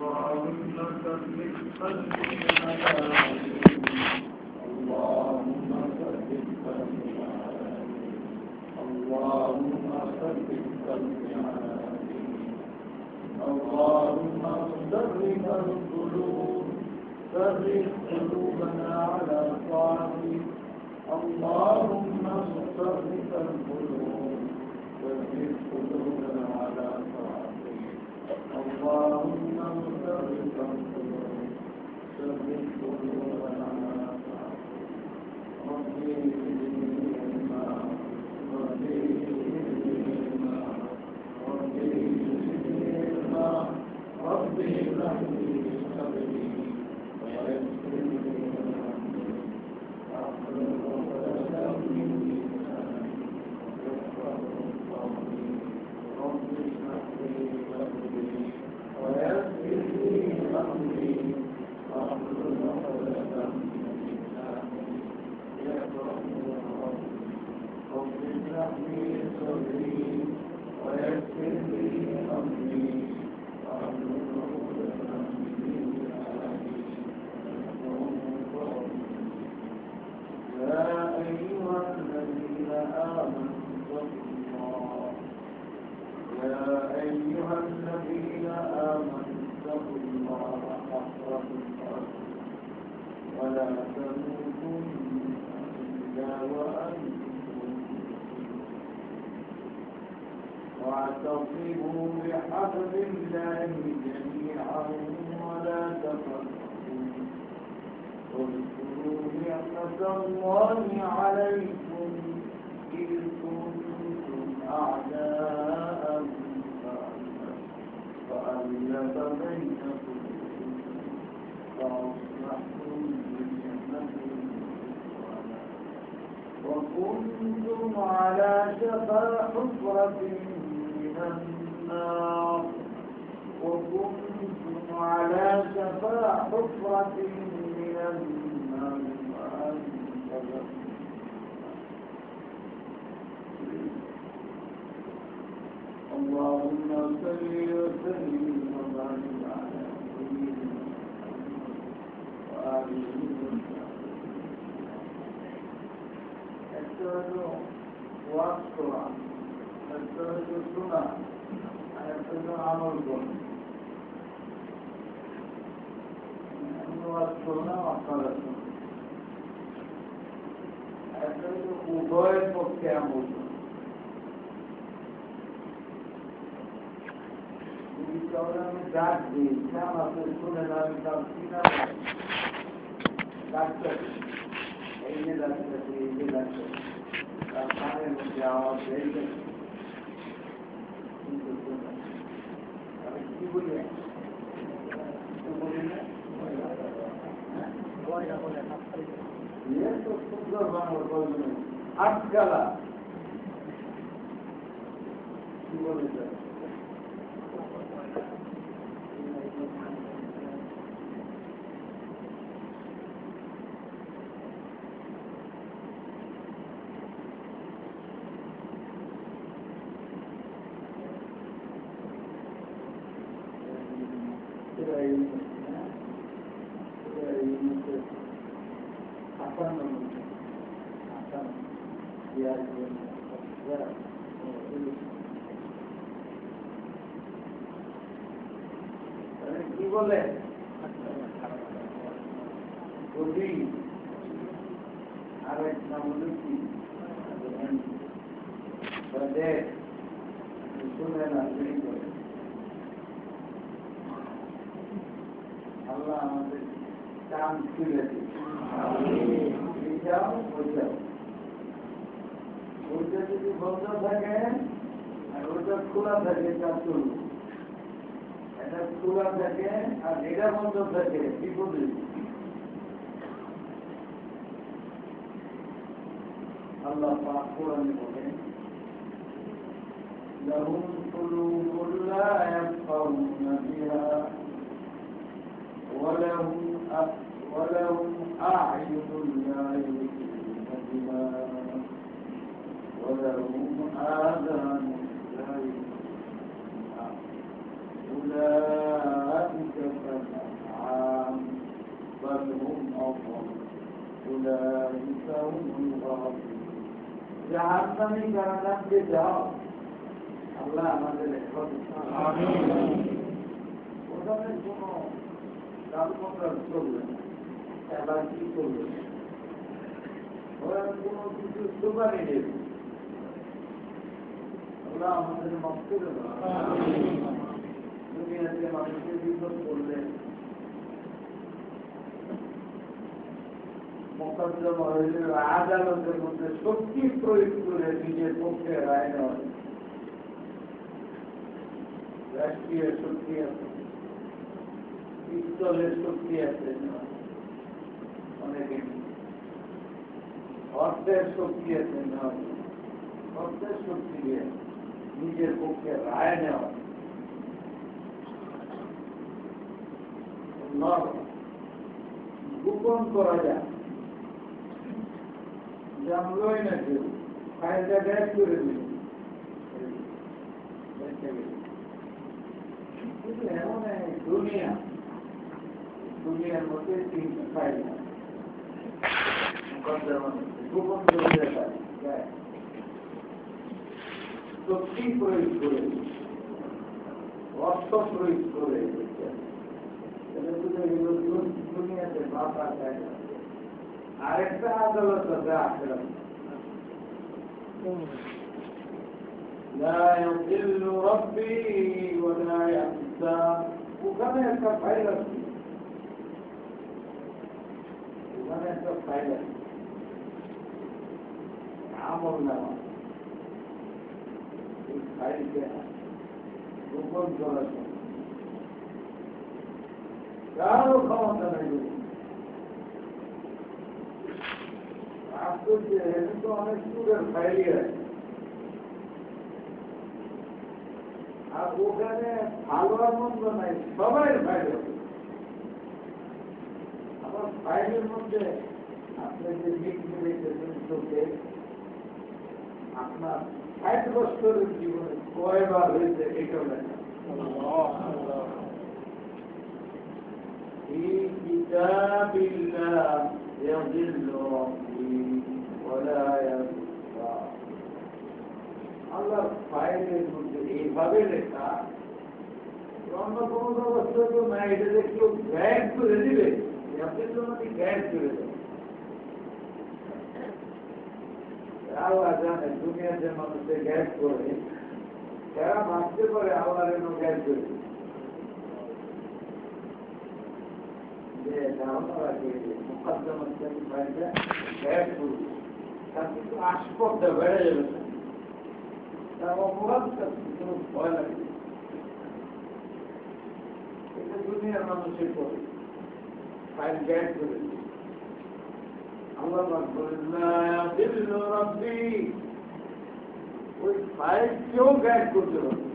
اللهم ثبت قلبي على اللهم ثبت قلبي على اللهم ثبت قلبي على اللهم ثبت القلوب ثبت قلوبنا على طاعتك اللهم ثبت القلوب ثبت قلوبنا على طاعتك اللهم ثبت القلوب ثبت قلوبنا على طاعتك ربي زدني علما ربي زدني علما ربي زدني علما ربي اشرح لي صدري ويسر لي امري واحلل عقدة من لساني يفقهوا قولي رب اشرح لي صدري ويسر لي امري واحلل عقدة من لساني يفقهوا قولي رب اشرح لي صدري ويسر لي امري واحلل عقدة من لساني يفقهوا قولي يا أيها الذين آمنوا اتقوا الله يا أيها الذين آمنوا اتقوا الله حق تقاته ولا تموتن إلا وأنتم واعتصموا بحبل الله جميعا ولا تفرقوا واذكروا نعمة الله عليكم إذ كنتم أعداء فألف بين قلوبكم فأصبحتم بنعمته إخوانا وكنتم على شفا حفرة من النار وكنتم على شفا حفرة من النار فأنقذكم اللهم صل وسلم وبارك على سيدنا محمد وآله وصحبه احتاجوا واسطرا احتاجوا سنة احتاجوا عملكم واسطرنا وصلتنا احتاجوا উভয় পক্ষে আমলকম আমি ডাক দিই নাম আছে শুনে না আমি তার কিনা ডাক্তার এই যে ডাক্তার এই যে ডাক্তার তার কানের মধ্যে আওয়াজ হয়েছে আমি কি বলি বলি না তো সুন্দর বাংলা বলবেন আটকালা কি বলে স্যার কি বলে আর এক নাম হলো কি শুনে না আল্লাহ আমাদের কাম খুলে দিও ওইটা যদি বন্ধ থাকে আর ওইটা খোলা থাকে তা চলবে এটা খোলা থাকে আর এটা বন্ধ থাকে বিপদে আল্লাহ পাক কোরআনে বলেন لهم قلوب لا يفقهون بها ولهم أعين لا يبصرون بها ولهم آذان لا يسمعون بها أولئك أولئك هم الغافلون জাহান্নামী কারাগারে যাও আল্লাহ আমাদের হেফাজত আমিন ওখানে কোনো কালমন্ডল চলবে না এবার কি করবে ওরা কোনো কিছু সুপারি নেবে আল্লাহ আমাদের মাফ করে দাও দুনিয়াতে মানুষের বিপদ করলে মোকদ্দমা হইলে আদালতের মধ্যে শক্তি প্রয়োগ করে নিজের পক্ষে রায় নেওয়া রাষ্ট্রীয় শক্তি আছে পিস্তলের শক্তি আছে অনেকে অর্থের শক্তি আছে অর্থের শক্তি দিয়ে নিজের পক্ষে রায় নেওয়া গোপন করা যায় জানলই না কেউ ফাইলটা ব্যাগ করে দিল এমন দুনিয়ার মধ্যে তিনটা ফাইল গোপন করে দেয় শক্তি প্রয়োগ করে অর্থ প্রয়োগ করে দুনিয়াতে বাপা যায় না আরেকটা আদালত আছে আখেরাত لا يضل ربي ولا ينسى ওখানে একটা ফাইল আছে ওখানে একটা ফাইল আছে আমল নামা এই ফাইলকে গোপন করার কারো ক্ষমতা নেই অনেক স্টুডেন্ট ফাইলই আছে আর ওখানে ভালো আর মন্দ নাই সবাই ফাইল আছে আমার ফাইলের মধ্যে আপনি যে লিখতে দেখতেছেন চোখে আপনার 60 বছরের জীবনে কয়বার হয়েছে এটাও লেখা في كتاب الله يضل ربي ولا ينسى আল্লাহর ফাইলের মধ্যে এইভাবে লেখা অন্য কোনো অবস্থা তো না এটা যে কেউ গাইড করে দিবে আপনার জন্য গাইড করে দেবে আল্লাহ জানে দুনিয়াতে মানুষের গাইড করে যারা ভাবতে পারে আল্লাহর জন্য গাইড করে আসপর্দা বেড়ে যাবে তার অপরাধ কোনো ভয় লাগে এটা দুনিয়ার মানুষের করে ফাইল গাইড করে আল্লাহ বলেন রব্বি ওই ফাইল কেউ গাইড করতে পারবে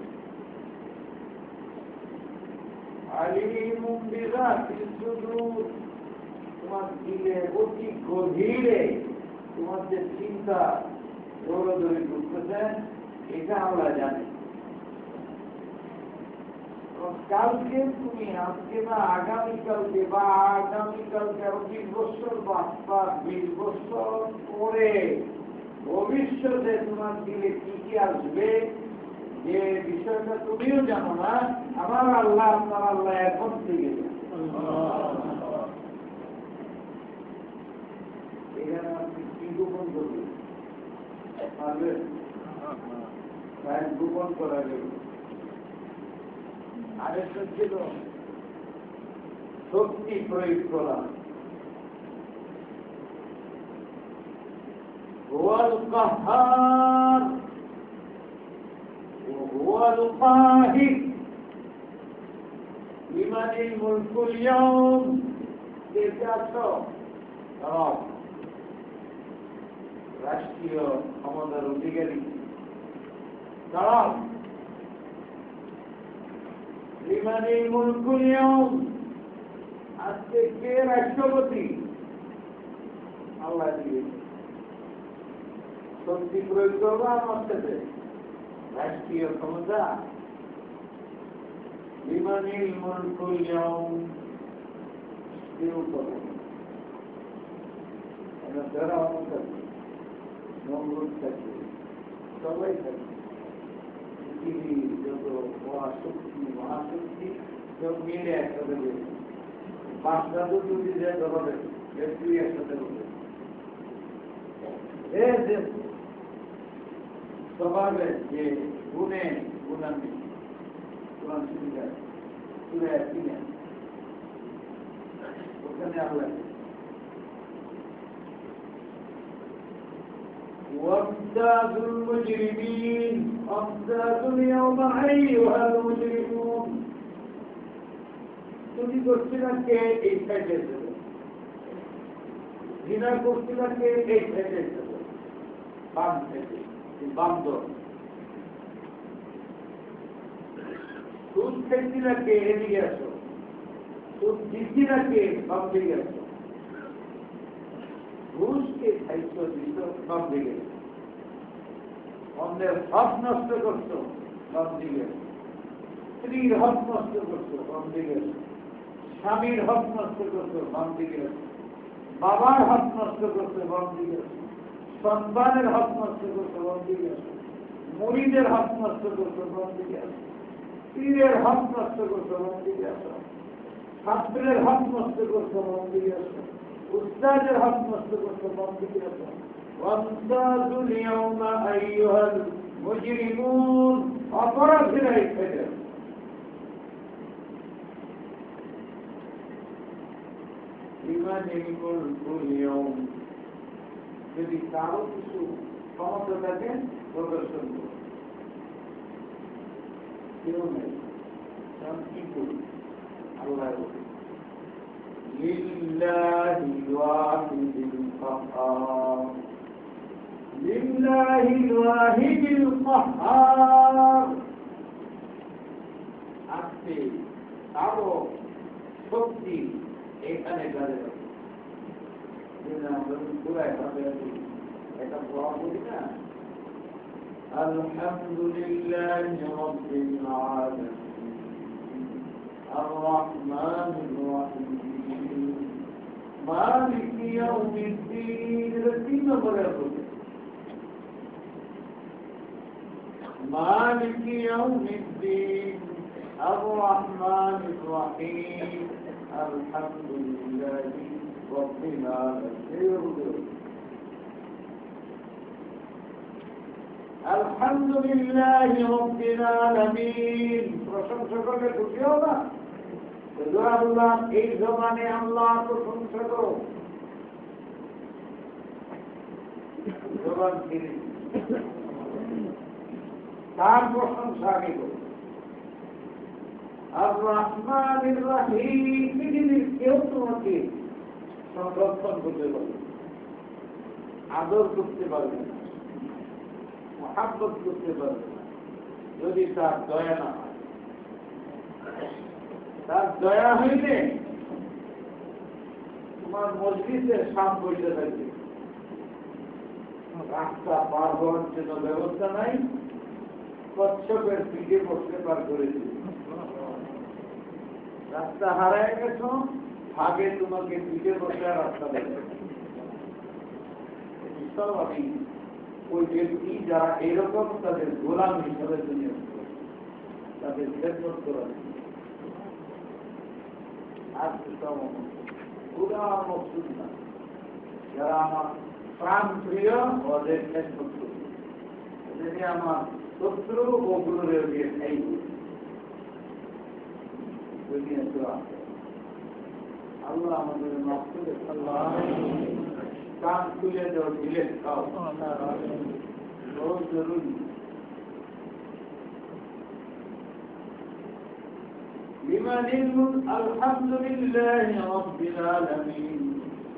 আলিমুম বিযাতিস সুদূর তোমার দিলে অতি গভীরে তোমার যে চিন্তা দৌড়াদৌড়ি করতেছে এটা আমরা জানি কালকে তুমি আজকে না আগামীকালকে বা আগামীকালকে আরো 20 বছর বা 20 বছর পরে ভবিষ্যতে তোমার দিলে কি কি আসবে যে বিষয়টা তুমিও জানো না আমার আল্লাহ আপনার আল্লাহ এখন থেকে এখানে আপনি কি গোপন করবেন পারবেন গোপন করা গেল আরেকটা ছিল শক্তি প্রয়োগ করা ওয়াল কাহার وهو القاهر لمن الملك اليوم রাষ্ট্রীয় ক্ষমতার অধিকারী তারা লিমান الملك اليوم আজকে কে রাষ্ট্রপতি আল্লাহ দিয়ে শক্তি প্রয়োগ করবো আমার সাথে রাষ্ট্রীয় ক্ষমতা লিমানিল মুলকুল ইয়াউম ফেরাউন থাকবে, নমরুদ থাকবে, সবাই থাকবে। পৃথিবীর যত মহাশক্তি সব মিলে একসাথে রয়েছে। পাঁচটা তো যদি যায় ধরবে, একটু একসাথে রয়েছে। স্বভাবে যে গুণে গুণান্বিত কোরআন সুবিধা সুরে কিনে ওখানে আল্লাহ وامتازوا المجرمين وامتازوا اليوم أيها المجرمون তুমি করছিলা কে এই সাইডে যাবে, ঘৃণা করছিলা কে এই সাইডে যাবে, বাম সাইডে বাম দল, সুদ খেয়েছিলা কে এদিকে আসো, সুদ দিচ্ছিলা কে বাম দিকে আসো, ঘুষকে খাইছ দিত বাম দিকে, অন্যের হক নষ্ট করছো বাম দিকে, স্ত্রীর হক নষ্ট করছো বাম দিকে, স্বামীর হক নষ্ট করছো বাম দিকে, বাবার হক নষ্ট করছো বাম দিকে, সন্তানের হক নষ্ট করছো বাম দিকে, মুরিদের হক নষ্ট করছো বাম দিকে, পীরের হক নষ্ট করছো বাম দিকে, ছাত্রের হক নষ্ট করছো বাম দিকে, উস্তাদের হক নষ্ট করছো বাম দিকে। وامتازوا اليوم أيها المجرمون অপরাধীরা এসেছে। যদি কারো কিছু ক্ষমতা থাকে প্রদর্শন করুন, কেউ নেই, কি করি আল্লাহ لله الواحد القهار لله الواحد القهار আজকে আরো শক্তি এখানে গাড়ি এটা বলা বলি না আলহামদুলিল্লাহ রাব্বিল আলামিন الرحمن الرحيم مالك يوم الدين مالك يوم الدين الرحمن الرحيم الحمد لله رب العالمين الحمد لله رب العالمين প্রশংসা করলে খুশি হবা আল্লাহ এই জবানে আল্লাহ প্রশংসা করো জবান ফিরে তার প্রশংসা আগে করো আর রহমানির রহিম পৃথিবীর কেউ তোমাকে সংরক্ষণ করতে পারবে আদর করতে পারবে না মহাব্বত করতে পারবে না যদি তার দয়া না হয় তার দয়া হইলে তোমার মসজিদে সাপ বসে থাকবে রাস্তা পার হওয়ার জন্য ব্যবস্থা নাই কচ্ছপের পিঠে বসতে পার করে দিবে রাস্তা হারায় গেছ ভাগে তোমাকে পিঠে বসে রাস্তা দেবে সব আমি ওই ব্যক্তি যারা এরকম তাদের গোলাম হিসাবে দুনিয়া তাদের খেদমত করা যারা আমার প্রাণ প্রিয় ওদের খেদমত করি যদি আমার শত্রু ওগুলো দিয়ে খাই দুনিয়া তো আছে আল্লাহ আমাদের মাফ করে কান তুলে দেওয়া দিলে খাও বহুত জরুরি لمن الملك الحمد لله رب العالمين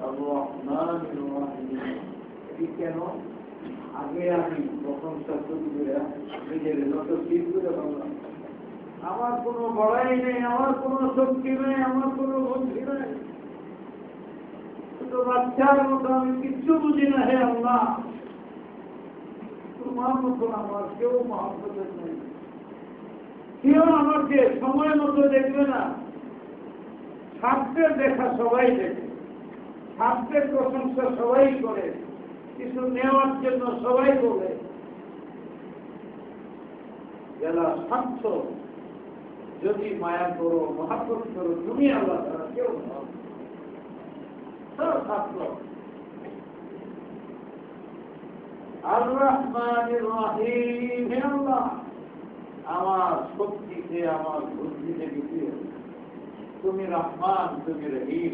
الرحمن الرحيم কেন আগে আমি প্রশংসা শুরু করে নিজের যত ঠিক করে বললাম আমার কোনো বড়াই নেই আমার কোনো শক্তি নেই আমার কোনো বুদ্ধি নেই বাচ্চার মতো আমি কিচ্ছু বুঝি না হে আল্লাহ তোমার মতো আমার কেউ মহব্বতের নেই কেউ আমাকে সময় মতো দেখবে না ছাত্রের দেখা সবাই দেখে স্বার্থের প্রশংসা সবাই করে, কিছু নেওয়ার জন্য সবাই বলে। যারা স্বার্থ, যদি মায়া করো, মহাব্বত করো, তুমি আল্লাহ ছাড়া কেউ নও। স্বার্থ। আর রহমানির রহিম, হে আল্লাহ, আমার শক্তিতে, আমার বুদ্ধিতে কিছু, তুমি রহমান, তুমি রহিম।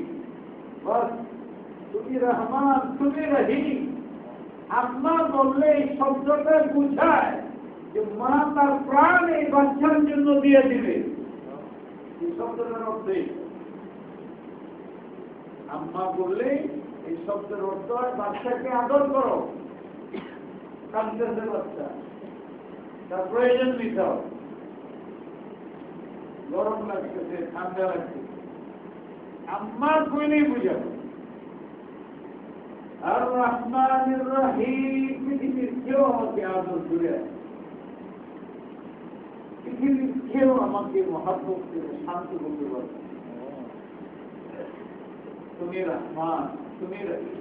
বস, তুমি রহমান, তুমি রহিম। আপনার বললে এই শব্দটা বুঝায় যে মা তার প্রাণ এই বাচ্চার জন্য দিয়ে দিবে। এই শব্দটার অর্থে আম্মা বললে এই শব্দের অর্থ হয় বাচ্চাকে আদর করো। কাঁদতেছে বাচ্চা, তার প্রয়োজন মিটাও, গরম লাগতেছে, ঠান্ডা লাগতেছে, আম্মা কইলেই বুঝাবো। আর রহমানির রহিম, পৃথিবীর কেউ আমাকে আদর করে, পৃথিবীর কেউ আমাকে মহাব্বত করে শান্ত করতে পারবে। তুমি রহমান, তুমি রহিম।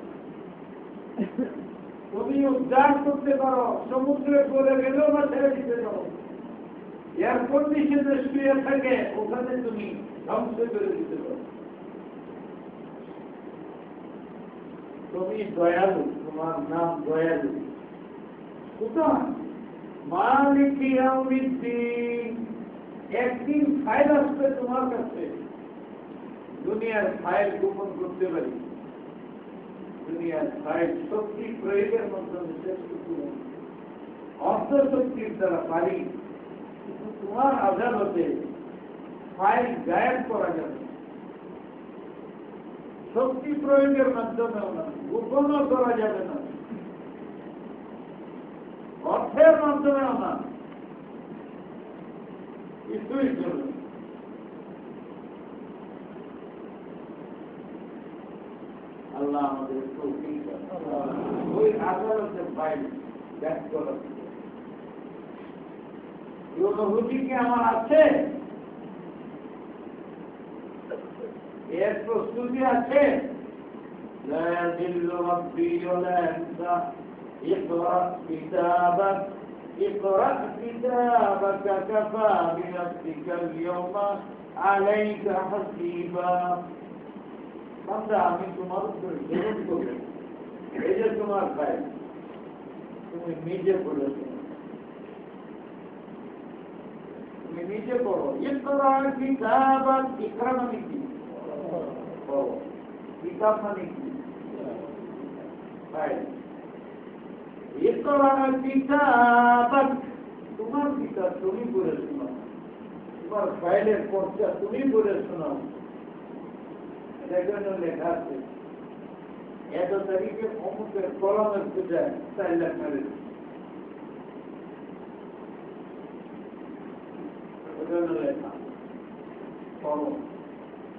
তুমি উদ্ধার করতে পারো, সমুদ্রে পড়ে গেলেও বা ছেড়ে দিতে পারো। এয়ার কন্ডিশনে শুয়ে থাকে, ওখানে তুমি ধ্বংস করে দিতে পারো। তুমি দয়ালু, তোমার নাম দয়ালু। সুতরাং মালিক ইয়াউমিদ্দিন, একদিন ফাইল আসবে তোমার কাছে। দুনিয়ার ফাইল গোপন করতে পারি, দুনিয়ার ফাইল শক্তি প্রয়োগের মাধ্যমে শেষ করতে পারি, অর্থ শক্তির দ্বারা পারি, কিন্তু তোমার আদালতে ফাইল গায়েব করা যাবে। শক্তি প্রয়োগের মাধ্যমেও না, গোপনও করা যাবে না, অর্থের মাধ্যমেও না, কিছুই চলবে। আল্লাহ আমাদের তৌফিক দান। ওই আদালতের ফাইল ব্যাক করা এই অনুভূতি কি আমার আছে? এর প্রস্তুতি আছে? لا يضل ربي ولا ينسى اقرأ كتابك اقرأ كتابك كفى بنفسك اليوم عليك حسيبا। বান্দা, আমি তোমার উপর জুলুম করি, এই যে তোমার ভাই, তুমি নিজে পড়েছো, তুমি নিজে পড়ো। ইকরা কিতাবাক, ইকরা মানে কি? পড়ো। কিতাব মানে কি? ভাই, ইকরা কিতাবাক, তোমার কিতাব তুমি পড়ে শোনাও, তোমার ফাইলের পর্চা তুমি পড়ে শোনাও। সেখানে লেখা আছে এত তারিখে অমুকের কলমের পূজায় 4 লাখ মেরে লেখা। পড়ো,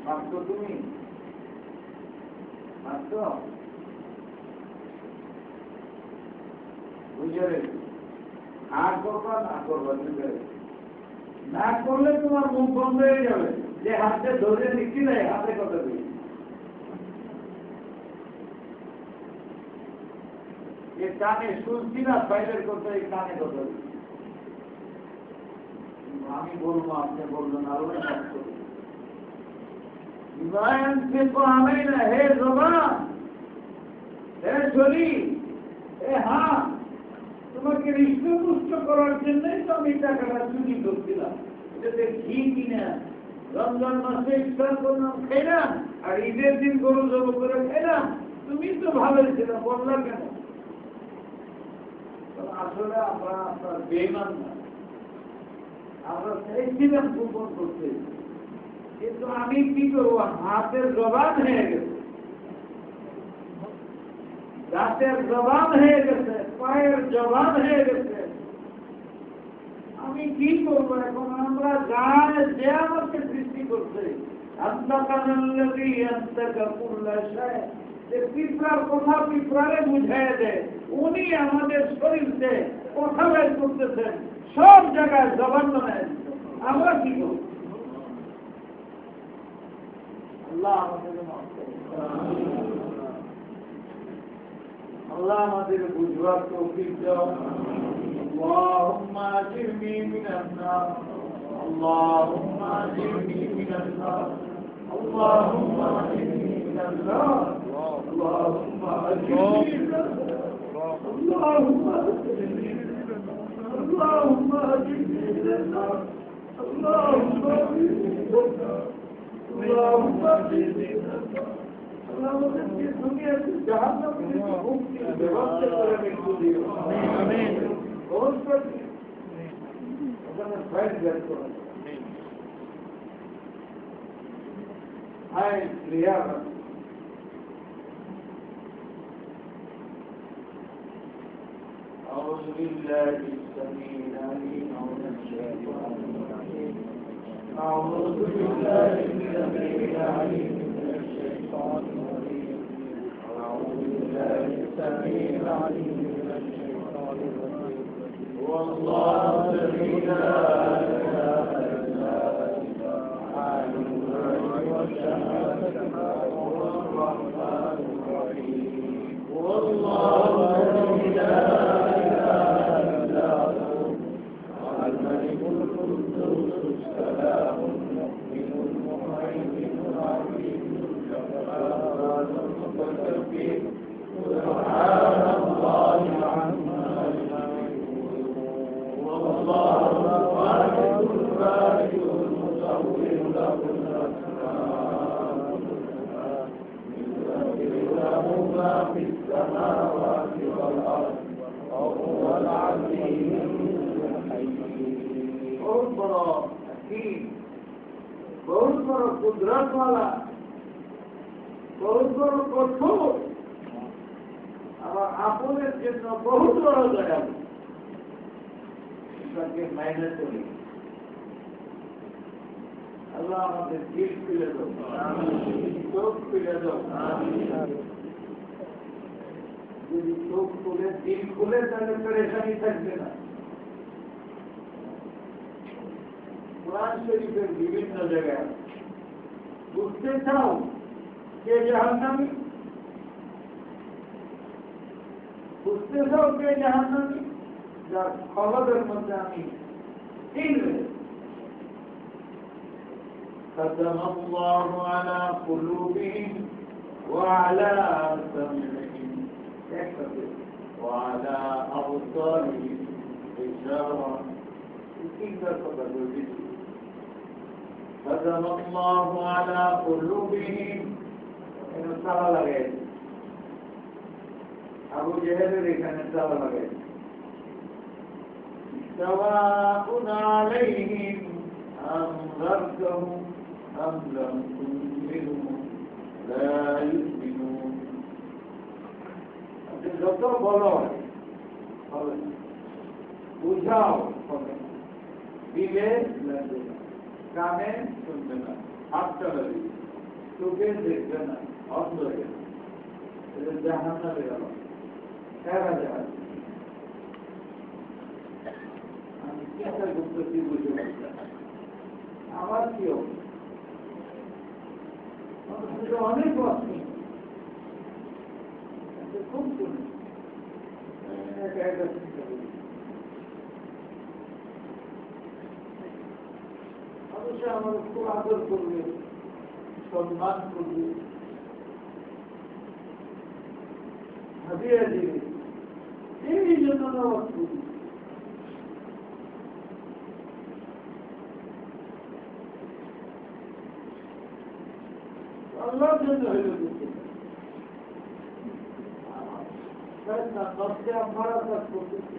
মাত্র তুমি মাত্র বুঝে রেখে আর করবা না করবা, বুঝে রেখে না করলে তোমার মুখ বন্ধ হয়ে যাবে। যে হাতে ধরে লিখি দেয়, হাতে কথা দিই, যে কানে শুনছি না ফাইলের কথা, এই কানে কথা দিই। আমি বলবো, আপনি বলবেন, আরো নষ্ট আমি না। হে জবান, হে শরীর, হে হ্যাঁ, তোমাকে হৃষ্টপুষ্ট করার জন্যই তো আমি টাকাটা চুরি করছিলাম। এটাতে ঘি কিনা রমজান মাসে ইফতার করলাম, খেলাম, আর ঈদের দিন গরু জব করে খেলাম। তুমি তো ভালোই ছিল, বললাম কেন? আসলে আমরা আপনার বেঈমান না, আমরা চাইছিলাম গোপন করতে, কিন্তু আমি কি করবো, হাতের জবান হয়ে গেছে, দাঁতের জবান হয়ে গেছে, পায়ের জবান হয়ে গেছে। আমি কি করবো এখন? আমরা জানে যে আমাকে সৃষ্টি করছে, পিঁপড়ার কথা পিঁপড়ারে বুঝাই দেয়, উনি আমাদের শরীরতে কথা বের করতেছেন, সব জায়গায় জবান বানায়। আমরা কি করব? আল্লাহ আমাদের মাফ করুন। আল্লাহ আমাদের বুঝবার তৌফিক দাও। আল্লাহুম্মা আজিরনি মিনান নার, আল্লাহুম্মা আজিরনি মিনান নার, আল্লাহুম্মা আজিরনি মিনান নার, আল্লাহুম্মা আজিরনি মিনান নার, আল্লাহুম্মা আজিরনি মিনান নার, আল্লাহুম্মা আজিরনি মিনান নার, আল্লাহুম্মা আজিরনি মিনান নার, আল্লাহুম্মা আজিরনি মিনান নার। আল্লাহ আমাদেরকে দুনিয়াতে জাহান্নাম থেকে মুক্তির ব্যবস্থা করে মৃত্যু দিও। আমিন। বহুত করছি ওখানে ফাইট বের করো। Hi clear أعوذ بالله السميع العليم من الشيطان الرجيم. أعوذ بالله السميع العليم من الشيطان الرجيم. أعوذ بالله السميع العليم من الشيطان الرجيم. هو الله الذي لا إله إلا هو عالم الغيب والشهادة هو الرحمن الرحيم. هو الله الذي لا إله إلا هو الملك القدوس السلام المؤمن المهيمن العزيز الجبار المتكبر سبحان الله عما يشركون. والله الواحد البارئ المصور له الأسماء الحسنى يسبح له ما في السماوات والأرض وهو العزيز الحكيم. बहुत बड़ा हकीम, बहुत बड़ा कुदरत वाला, बहुत बड़ा कठोर, আবার আপনের জন্য বহুত বড় দয়ালু। তাকে মাইনে করি। আল্লাহ আমাদের দিল খুলে দাও, চোখ খুলে দাও। যদি চোখ খুলে দিল খুলে তাহলে পরেশানি থাকবে না। কোরআন শরীফের বিভিন্ন জায়গায় বুঝতে চাও কে জাহান্নামী, বুঝতে চাও কে জাহান্নামী, যার খবরের মধ্যে আমি ختم الله على قلوبهم وعلى سمعهم وعلى أبصارهم غشاوة. ختم الله على قلوبهم. এখানে তালা লাগাই, আবু জেহেলের এখানে তালা লাগাই। سواء عليهم أنذرتهم أم لم تنذرهم لا يؤمنون. যত বলো হবে না, বুঝাও হবে না, দিলে লাগবে না, কানে শুনবে না, হাত চালাবে, চোখে দেখবে না, অন্ধ হয়ে গেল। এটা জাহান্নামে গেল। এরা জাহান আমি চিন্তা করতেছি, বুঝে আমার কি অনেক অস্তি খুব শুনি মানুষে আমার খুব আদর করবে, সম্মান করবে, হাজিরা দিবে, এই জন্য নামাজ করি। আল্লাহর জন্য হইল দিতে আমরা কাজ করতেছি।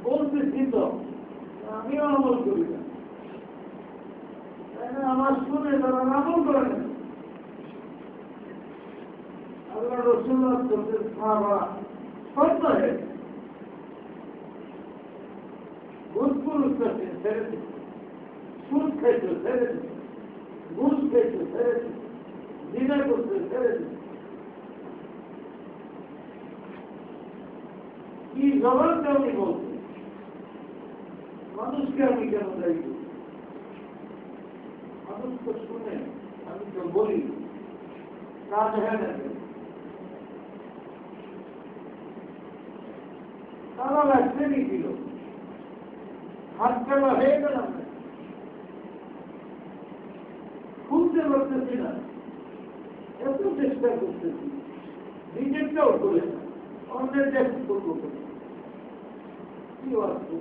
বলতেছি তো আমিও আমল করি না, আমার শুনে তারা আমল করে না। আল্লাহ রসুল্লাহ করতেন সত্য হয়ে ঘুষপুরুষ করছেন ছেড়ে দিন, সুদ খাইত ছেড়ে দিন, ঘুষ খাইত ছেড়ে দিন, জিনা করতে ছেড়ে দিন। কি জবানটা উনি বলছেন, মানুষকে আমি কেন দায়ী করি? মানুষ তো শুনে আমি তো বলি কাজ হয়ে গেছে, তারা রাখতেনি ছিল, হাত ফেলা হয়ে গেলাম, খুলতে পারতেছি না, এত চেষ্টা করতেছি, নিজেরটাও করে না, অন্যের চেষ্টা করবো কি অস্ত্র,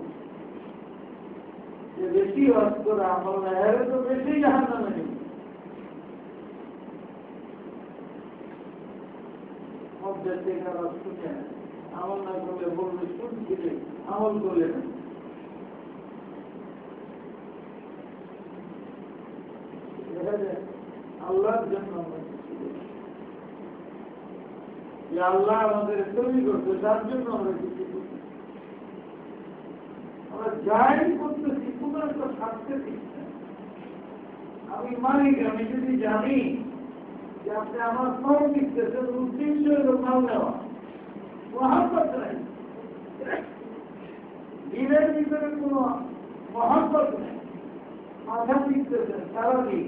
যে বেশি অস্ত্র আমল না এর তো বেশি জাহান নামে নেই। মধ্যে থেকে শুনে আমল না করলে বলবে শুনছিলে, আমল করলে না। আল্লাহর জন্য যে আল্লাহ আমাদের তৈরি করছে তার জন্য আমরা কিছু করছি, আমরা যাই করতেছি কোনো একটা থাকতে দিচ্ছি না। আমি মানি, আমি যদি জানি যে আপনি আমার ফল দিচ্ছেন উদ্দেশ্য হলো মাল নেওয়া, মহাব্বত নাই, দিনের ভিতরে কোন মহাব্বত নেই, মাথা দিচ্ছেন সারাদিন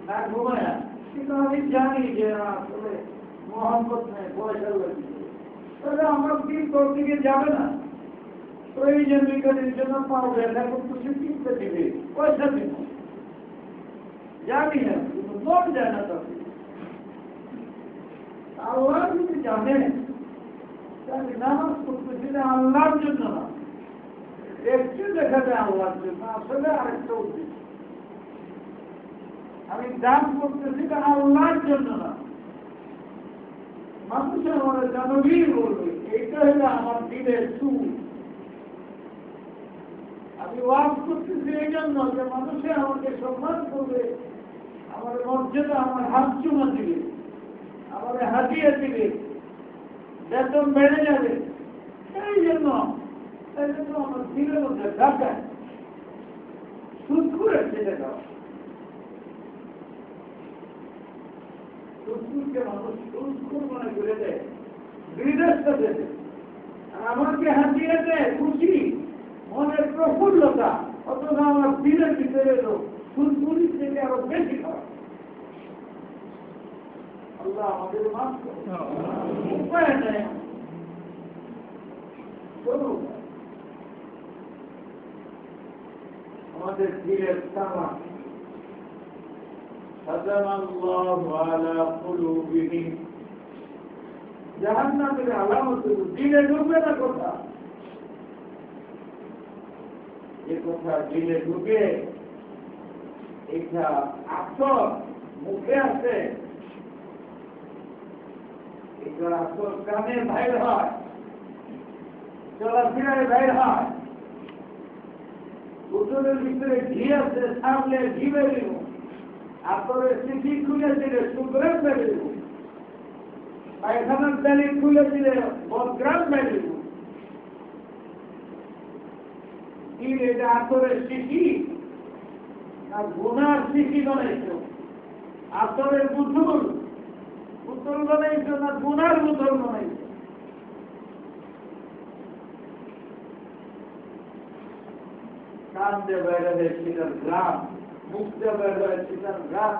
না ঘুমায়, কিন্তু আমি জানি যে আসলে মহাব্বত নেই, পয়সা লাগছে, তাহলে আমার দিন তোর দিকে যাবে না। প্রয়োজন বিকাশের জন্য পাওয়া এখন কিছু কিনতে দিবে, পয়সা দিব, জানি না, কিন্তু মন যায় না তখন। আল্লাহ যদি জানেন তাহলে নামাজ করতেছি না আল্লাহর জন্য না, একটু দেখা যায় আল্লাহর জন্য, আসলে আরেকটা উদ্দেশ্য। আমি দান করতেছি না আল্লাহর জন্য না, মানুষ আমার জনবীর বলবে এইটা হলো আমার দিনের সুর। আমি ওয়াজ করতেছি এই জন্য যে মানুষে আমাকে সম্মান করবে, আমার মর্যাদা, আমার হাত চুমা দিবে, আমাদের হাতিয়ে দিবে, বেতন বেড়ে যাবে, এই জন্য আমার দিনের মধ্যে ঢাকায় সুদ করে ছেড়ে দেওয়া। সুদকে মানুষ সুদখোর মনে করে দেয়, বিদেশটা দেবে, আর আমাকে হাতিয়ে দেয় খুশি, মনের প্রফুল্লতা, অথচ আমার দিনের ভিতরে তো সুদখুরির থেকে আরো বেশি খাওয়া। আল্লাহ আমাদের মাফ করুন, উপায় নেই, আমাদের দিলের তামা জাহান্নামের আলামত দিলে ঢুকবে না কথা, যে কথা দিলে ঢুকে এটা আসর মুখে আছে, এটা আসর কানে বাইর হয়, চলাফেরায় বাইর হয়, উত্তরের ভিতরে ঘি আছে, সামনে ঘি বেরিয়ে, আসরের চিঠি খুলে দিলে সুগ্রাম বেরিয়ে, পায়খানার দালি খুলে দিলে বদগ্রাম বেরিয়ে। এটা আসরের চিঠি না গুনার চিঠি বানাইছ, আসরের বুথুল বুথুল বানাইছ না গুনার বুথুল বানাইছ। কান দিয়ে বাইরে দেয় সেটার গ্রাম, মুখ দিয়ে বাইরে হয় সেটার গ্রাম,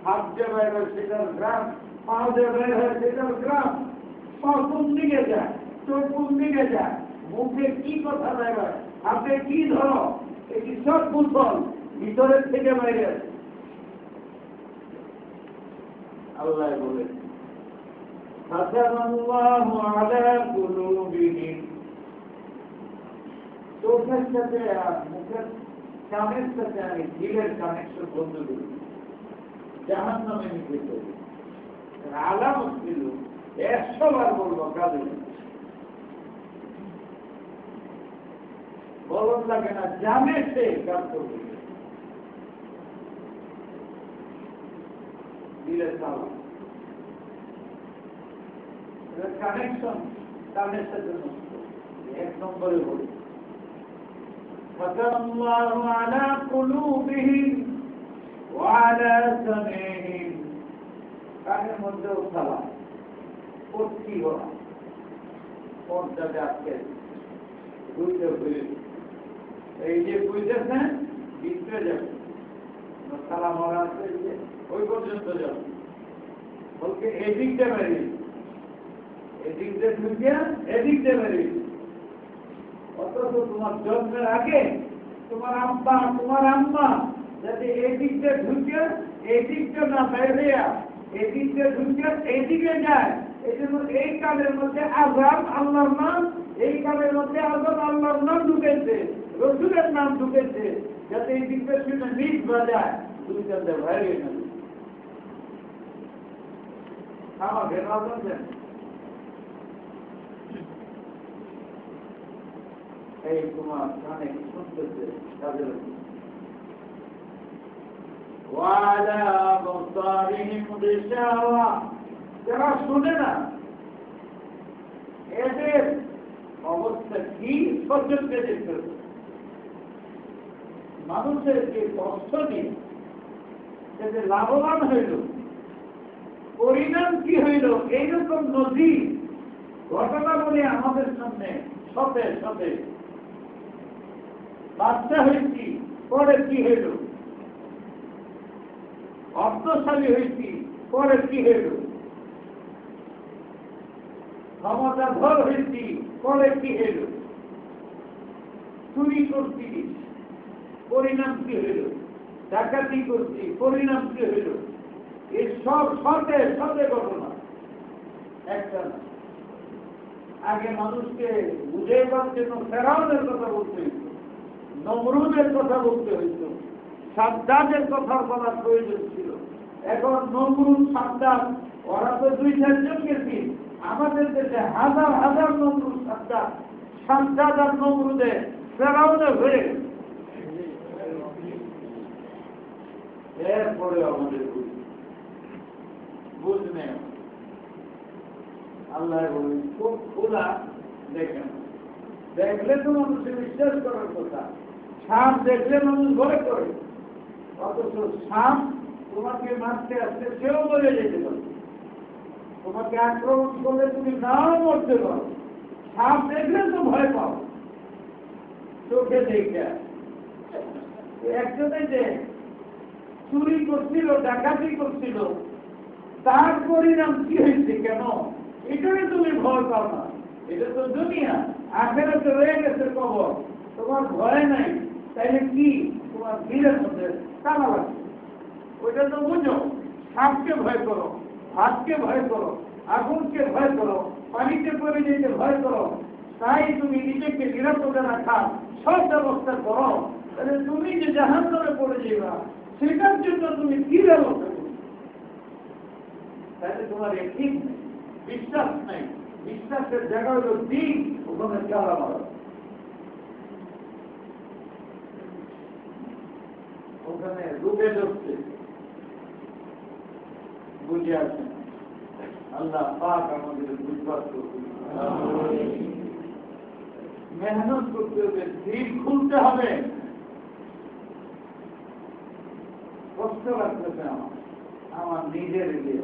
হাত দিয়ে বাইরে হয় সেটার গ্রাম, পা দিয়ে বাইরে হয় সেটার গ্রাম। পা কোন দিকে যায়, চোখ কোন দিকে যায়, মুখে কি কথা বাইরে হয়, হাতে কি ধরো, এটি সব বুথল ভিতরের থেকে বাইরে আছে। আল্লাহ বলে খাতামাল্লাহু আলা কুলুবিহিম, চোখের সাথে আর মুখের কানের সাথে আমি দিলের কানেকশন বন্ধ করি, জাহান্নামে নিতে করি। আলামত ছিল 100 বার বলবো কাজে, বলন লাগে না, জানে সে কাজ করবে। দিলের তালা কানেকশন কানের সাথে নষ্ট, 1 নম্বরে বলি ختم الله على قلوبهم وعلى سمعهم। কানের মধ্যেও তালা, পড়ছি ওরা পর্দাতে আজকে বুঝতে পেরে, এই যে বুঝতেছেন ভিতরে যাবে, তালা মারা আছে, ওই পর্যন্ত যাও। বলকে এদিকটা বেরিয়ে, এদিকটা ঢুকে এদিকটা বেরিয়ে। অথচ তোমার জন্মের আগে তোমার আব্বা তোমার আম্মা যাতে এদিকটা ঢুকে এদিকটা না বেরিয়ে এদিকটা ঢুকে এদিকে যায়, এই জন্য এই কালের মধ্যে আযান আল্লাহর নাম, এই কালের মধ্যে আযান আল্লাহর নাম ঢুকেছে, রসুলের নাম ঢুকেছে, যাতে এই দিকটা শুনে নিজ বাজায় দুইটাতে বাইরে না। আমার বেলা বলছেন এই তোমার কানে শুনতেছে তাদের যারা শুনে না এদের অবস্থা কি সহ্যকে দেখতে, মানুষের যে কষ্ট নিয়ে যে লাভবান হইল, পরিণাম কি হইল, এইরকম নজির ঘটনা বলে আমাদের সামনে শতে শতে। বাচ্চা হয়েছি, পরে কি হইল, অর্থশালী হয়েছি, পরে কি হইল, ক্ষমতাধর হয়েছি, পরে কি হইল, চুরি করছি, পরিণাম কি হইল, ডাকাতি করছি, পরিণাম কি হইল, এই সব শতে শতে ঘটনা, একটা না। আগে মানুষকে বুঝাইবার জন্য ফেরাউনের কথা বলতে হইত, নমরুদের কথা বলতে হইত, সাদ্দাদের কথা বলার প্রয়োজন ছিল। এখন নমরুদ সাদ্দাদ ওরা তো দুই চারজন গেছি, আমাদের দেশে হাজার হাজার নমরুদ সাদ্দাদ, সাদ্দাদ আর নমরুদে ফেরাউনে হয়ে এরপরে আমাদের বুঝবে আল্লাহ বলি খুব খোলা দেখেন, দেখলে তো মানুষের বিশ্বাস করার কথা। সাপ দেখলে মানুষ ভয় করে, অথচ সাপ তোমাকে মারতে আসতে সেও মরে যেতে পারে, তোমাকে আক্রমণ করলে তুমি নাও মরতে পারো। সাপ দেখলে তো ভয় পাও, চোখে দেখে। একজনে যে চুরি করছিল, ডাকাতি করছিল, তার পরিণাম কি হয়েছে, কেন এটাই তুমি ভয় পাও না? এটা তো দুনিয়া, আখেরাতে রয়ে গেছে কবর, তোমার ভয় নাই। তাইলে কি তোমার ভিড়ের মধ্যে টানা লাগছে? ওইটা তো বুঝো, সাপকে ভয় করো, হাতকে ভয় করো, আগুনকে ভয় করো, পানিতে পড়ে যেতে ভয় করো, তাই তুমি নিজেকে নিরাপদে রাখা সব ব্যবস্থা করো। তাহলে তুমি যে জাহান্নামে পড়ে যাবা, সেটার জন্য তুমি কি ব্যবস্থা করো? তাহলে তোমার ঠিক নেই, বিশ্বাস নেই। বিশ্বাসের জায়গা হলো দিন, ওখানে চালা মারা, ওখানে ডুবে যাচ্ছে, বুঝে আসে। আল্লাহ পাক আমাদের বুঝবার করবে, মেহনত করতে হবে, দিন খুলতে হবে। কষ্ট লাগতেছে আমার নিজের ইয়ে,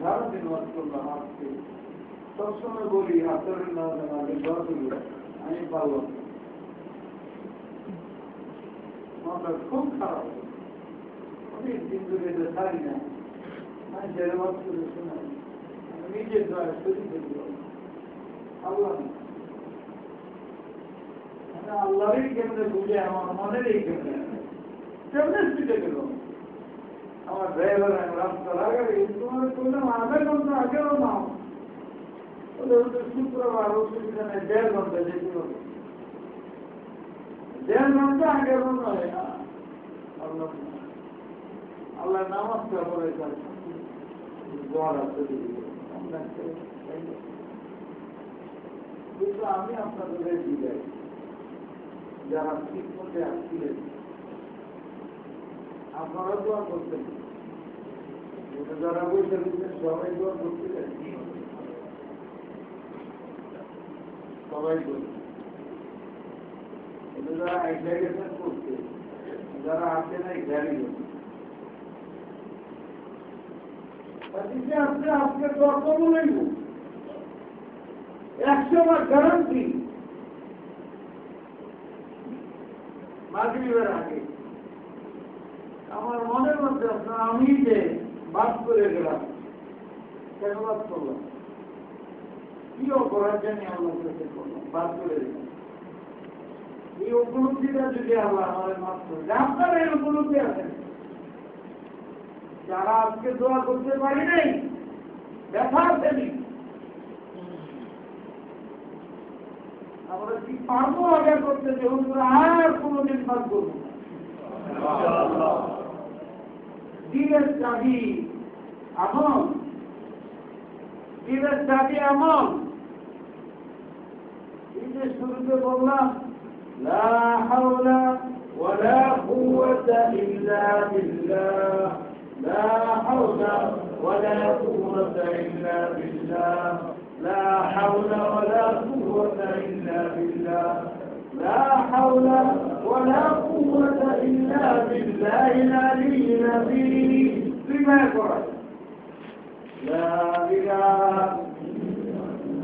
সারাদিন ওয়াজ করলাম, আজকে সবসময় বলি আসরের নামাজে আগে দোয়া করি, আমি পারলাম না, খুব খারাপ। অনেক দিন ধরে এটা ছাড়ি না, আমি যে ওয়াজ করে শোনাই, আমি নিজের দোয়া শরীর দেখি আল্লাহ, আল্লাহরই কেমনে বুঝে, আমার মনেরই কেমনে কেমনে শিখে গেল। আমার ড্রাইভার রাস্তা লাগাই, তোমার করলাম আধা ঘন্টা আগেও নাও, শুক্রবার অসুবিধা নেই, 1.5 ঘন্টা যেতে হবে, 1.5 ঘন্টা আগেও নয়। আল্লাহ আল্লাহ নামাজটা পড়ে জ্বর আসতে কিন্তু আমি আপনাদের দিই যারা ঠিক মধ্যে আসছিলেন, আপনারা দোয়া করতেন, যারা বসে দিচ্ছেন সবাই দোয়া করছিলেন, সবাই করছেন। যারা আইসা গেছেন করছে, যারা আসে নাই গাড়ি করছে, আপনি আজকে দোয়া করবো লাগবো 100 বার গ্যারান্টি। মাগরিবের আগে আমার মনের মধ্যে আপনার আমি যে বাদ করে গেলাম, কেন বাদ করলাম? কি অপরাধ জানি আল্লাহর কাছে করলাম, বাদ করে দিলাম। এই উপলব্ধিটা যদি আল্লাহ আমাদের মাফ করে, আপনারা এই উপলব্ধি আছেন, যারা আজকে দোয়া করতে পারি নাই, ব্যথা আসেনি, আমরা কি পারবো আগে করতে, যে আর কোনোদিন বাদ করবো না। দিনের চাবি আমল, দিনের চাবি আমল। এই যে শুরুতে বললাম, লা হাওলা ওয়ালা কুওয়াতা ইল্লা বিল্লাহ, লা হাওলা ওয়ালা কুওয়াতা ইল্লা বিল্লাহ, লা হাওলা ওয়ালা কুওয়াতা ইল্লা বিল্লাহ, لا حول ولا قوة إلا بالله العلي العظيم. بما يقول لا إله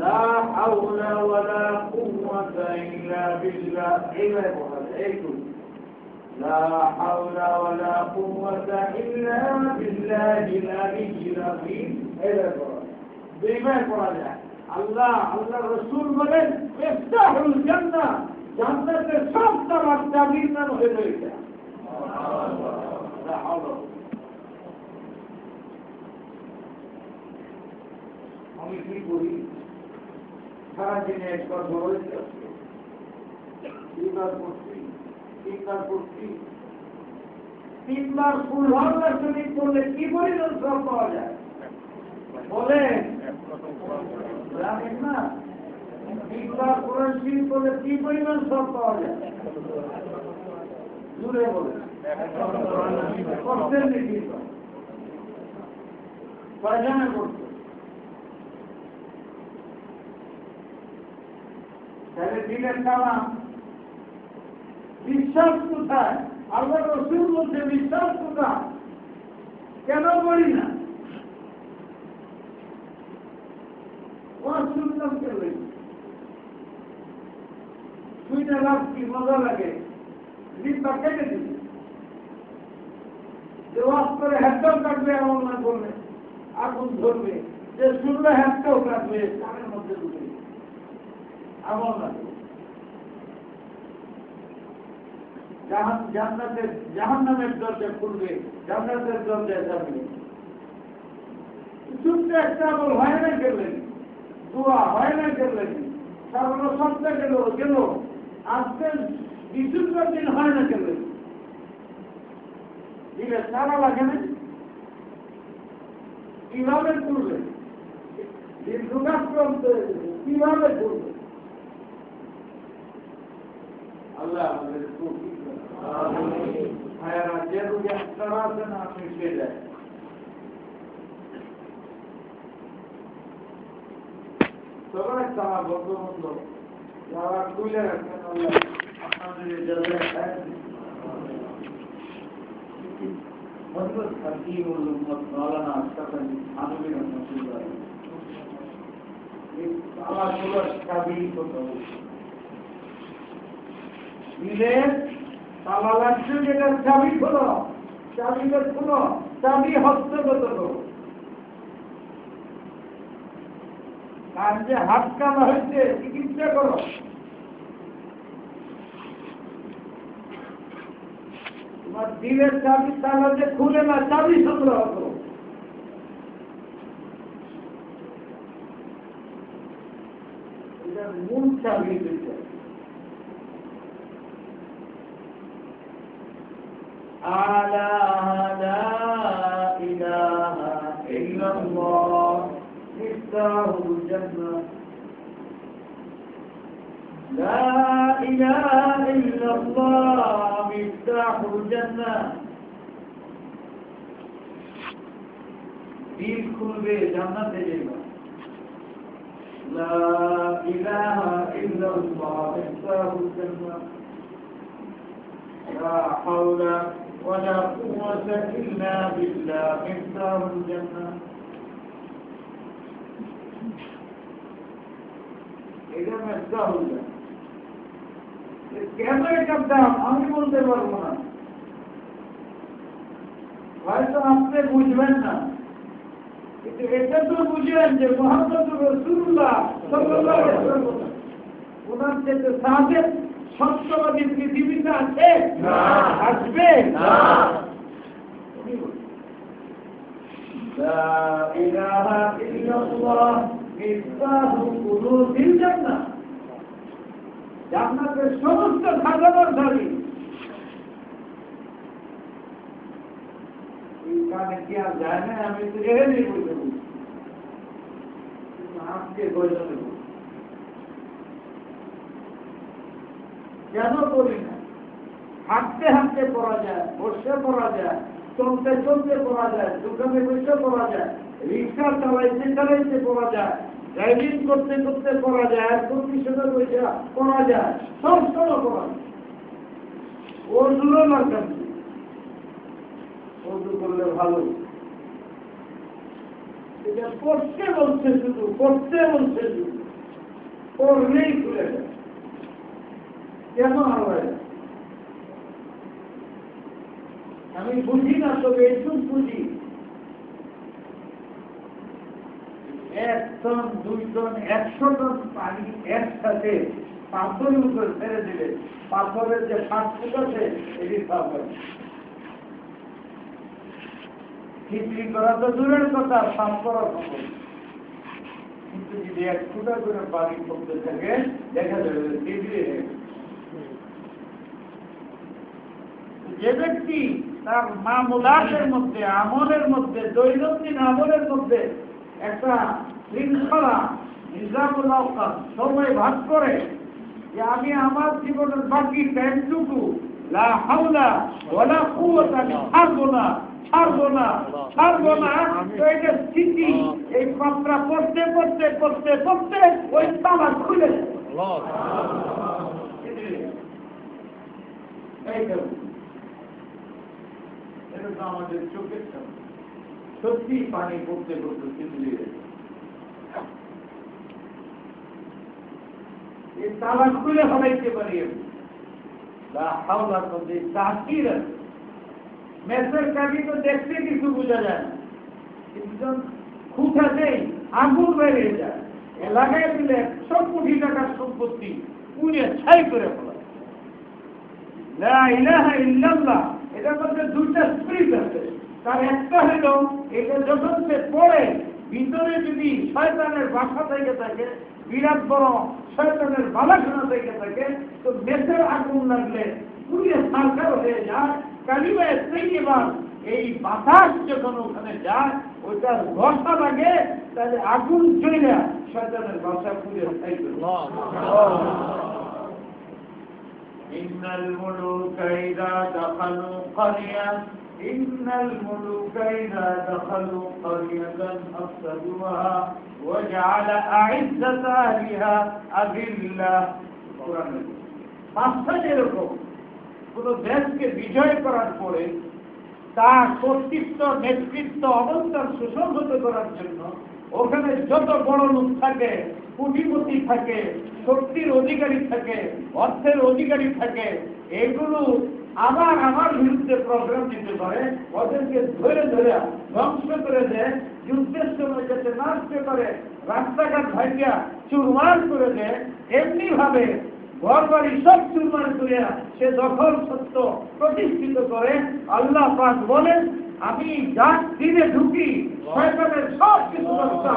لا حول ولا قوة إلا بالله. بما يقول لا حول ولا قوة إلا بالله العلي العظيم. بما يقول الله رسول বলেন ইফতাহুল জান্নাহ, জান্নাতের সব দরজা চাবির নাম হলো এটা। আমি কি করি, সারাদিনে একবার বড় তিনবার ফুল হওয়ার শরীর করলে কি পরিমাণ সব পাওয়া যায় বলেন? জানেন না? তিনবার কোরআন শরীফ করলে কি পরিমাণ সব পাওয়া যায়? জুড়ে বলে করতেন নাকি? কয়জনে করতো? তাহলে দিনের কালাম বিশ্বাস কোথায়? আল্লাহ রসুল বলছে বিশ্বাস কোথায়? কেন করি না? শুনলাম কেন শুনে লাভ কি? মজা লাগে, লিপটা কেটে দিবে, যে ওয়াজ করে হ্যাটটাও কাটবে, এমন না করলে আগুন ধরবে, যে শুনলে হ্যাটটাও কাটবে, কানের মধ্যে ঢুকে এমন না। জান্নাতের জাহান্নামের দরজা খুলবে, জান্নাতের দরজায় যাবে। শুনতে একটা আমল হয় না গেলেন, দোয়া হয় না গেলেন, সারা সপ্তাহ গেল আজকে 20 দিন হয় না গেলেন, দিলে সারা লাগে না। কিভাবে করবে? দীর্ঘকাশ্রন্ত কিভাবে করবে? আল্লাহ আমাদের ভাইয়ারা যে রোগী আপনারা আছেন, আপনি সে যায় সবার একটা আমার বন্ধু যারা খুলে রাখছেন, আল্লাহ আপনাদের মৌলানা আশরাফ আলী থানভী রহমাতুল্লাহ আল্লাহ চাবি দিলে তালা লাগছে, যেটার চাবি খোলো, চাবিটা খোলো, চাবি হস্তগত করো। আর যে হাত কালা হয়েছে চিকিৎসা করো। তোমার দিলের চাবি তালা যে খুলে না, চাবি সংগ্রহ করো। এটার মূল চাবি দিতে আলা লা ইলাহা ইল্লাল্লাহ মিফতাহুল জান্নাহ, লা ইলাহা ইল্লাল্লাহ মিফতাহুল জান্নাহ। দিল খুলবে, জান্নাতে যাবে। লা ইলাহা ইল্লাল্লাহ মিফতাহুল জান্নাহ, لا حول ولا قوة إلا بالله مفتاح الجنة. এটা মফতাহ الجنة কেন এটার দাম আমি বলতে পারবো না। হয়তো আপনি বুঝবেন না, কিন্তু এটা তো বুঝবেন যে মুহাম্মদ রাসূলুল্লাহ সাল্লাল্লাহু আলাইহি ওয়াসাল্লাম ওনার থেকে সাহায্যের সত্যবাদী পৃথিবীতে আছে না, আসবে না। লা ইলাহা ইল্লাল্লাহ মিফতাহু কুনুজিল জান্নাহ, জান্নাতের সমস্ত খাজানার ধনী। কানে কি আর যায় না, আমি তো এখানেই বলতে বলি, আজকে বলে দেব কেন করি না। হাঁটতে হাঁটতে পড়া যায়, বসে পড়া যায়, চলতে চলতে পড়া যায়, দোকানে বসে পড়া যায়, রিক্সা চালাইতে চালাইতে পড়া যায়, ড্রাইভিং করতে করতে পড়া যায়, আর কন্ডিশনে বসে পড়া যায়, সব সময় পড়া যায়। ওগুলো দরকার নেই, ওগুলো করলে ভালো। এটা পড়তে বলছে, শুধু পড়তে বলছে, শুধু পড়লেই খুলে যায়। কেন হয়? আমি বুঝি না, তবে একটু বুঝি। 1 টন 2 টন 100 টন পানি একসাথে পাথরের উপর ছেড়ে দিলে পাথরের যে ফাঁক আছে এটি সাফ হয়। খিচড়ি করা তো দূরের কথা, সাফ করা সম্ভব। কিন্তু যদি 1 ফুটা করে পানি পড়তে থাকে দেখা যাবে খিচড়ি হয়ে গেছে। যে ব্যক্তি তার মামুলাতের মধ্যে, আমলের মধ্যে, দৈনন্দিন আমলের মধ্যে একটা শৃঙ্খলা, নিজামুল আওকাত, সময় ভাগ করে যে আমি আমার জীবনের বাকি টাইমটুকু লা হাওলা ওয়ালা কুওয়াতা ছাড়বো না, ছাড়বো না, ছাড়বো না, তো এটা স্থিতি এই পাত্রা পড়তে পড়তে পড়তে পড়তে ওই তালা খুলে আমাদের চোখের সামনে সত্যি পানি পড়তে পড়তে চিনলিয়ে এই তালা খুলে ফেলাইতে পারি। মেসের কাঠি তো দেখতে কিছু বোঝা যায় না, কিন্তু খুঁটা দেই আগুন বেরিয়ে যায়। এলাকায় দিলে 100 কোটি টাকার সম্পত্তি পুড়ে ছাই করে ফেলা। লা ইলাহা ইল্লাল্লাহ, এটার মধ্যে 2টা স্পিরিট আছে। তার একটা হলো এটা যখন সে পড়ে ভিতরে যদি শয়তানের বাসা থেকে থাকে, বিরাট বড় শয়তানের বালাখানা থেকে থাকে, তো মেসের আগুন লাগলে পুড়িয়ে সারকার হয়ে যায়। কালিমায়ে তাইয়্যিবা এই বাতাস যখন ওখানে যায়, ওইটার ঘষা লাগে, তাহলে আগুন জ্বলে শয়তানের বাসা পুড়িয়ে ছাই করে। ইন্নাল মুলুকা ইযা দাখালু ক্বারিয়া ইন্নাল মুলুকা ইযা দাখালু ক্বারিয়াতান আফসাদুহা ওয়া জাআলা আ'iজ্জাতা আহলিহা আযিল্লা। কোরআনে বাদশা যেরকম কোন দেশকে বিজয় করার পরে তার কর্তৃত্ব, নেতৃত্ব, অবস্থান সুসংহত করার জন্য ওখানে যত বড় লোক থাকে, কোটিপতি থাকে, শক্তির অধিকারী থাকে, অর্থের অধিকারী থাকে, এগুলো আমার বিরুদ্ধে প্রোগ্রাম দিতে পারে, ওদেরকে ধরে ধরে ধ্বংস করে দেয়, যুদ্ধের সময় যাতে নাচতে পারে, রাস্তাঘাট ভাইয়া চুরমার করে দেয়। এমনি ভাবে ঘর বাড়ি সব চুরমার করে সে দখল সত্য প্রতিষ্ঠিত করে। আল্লাহ পাক বলেন, আমি যার দিনে ঢুকি শয়তানের সব কিছু রাস্তা,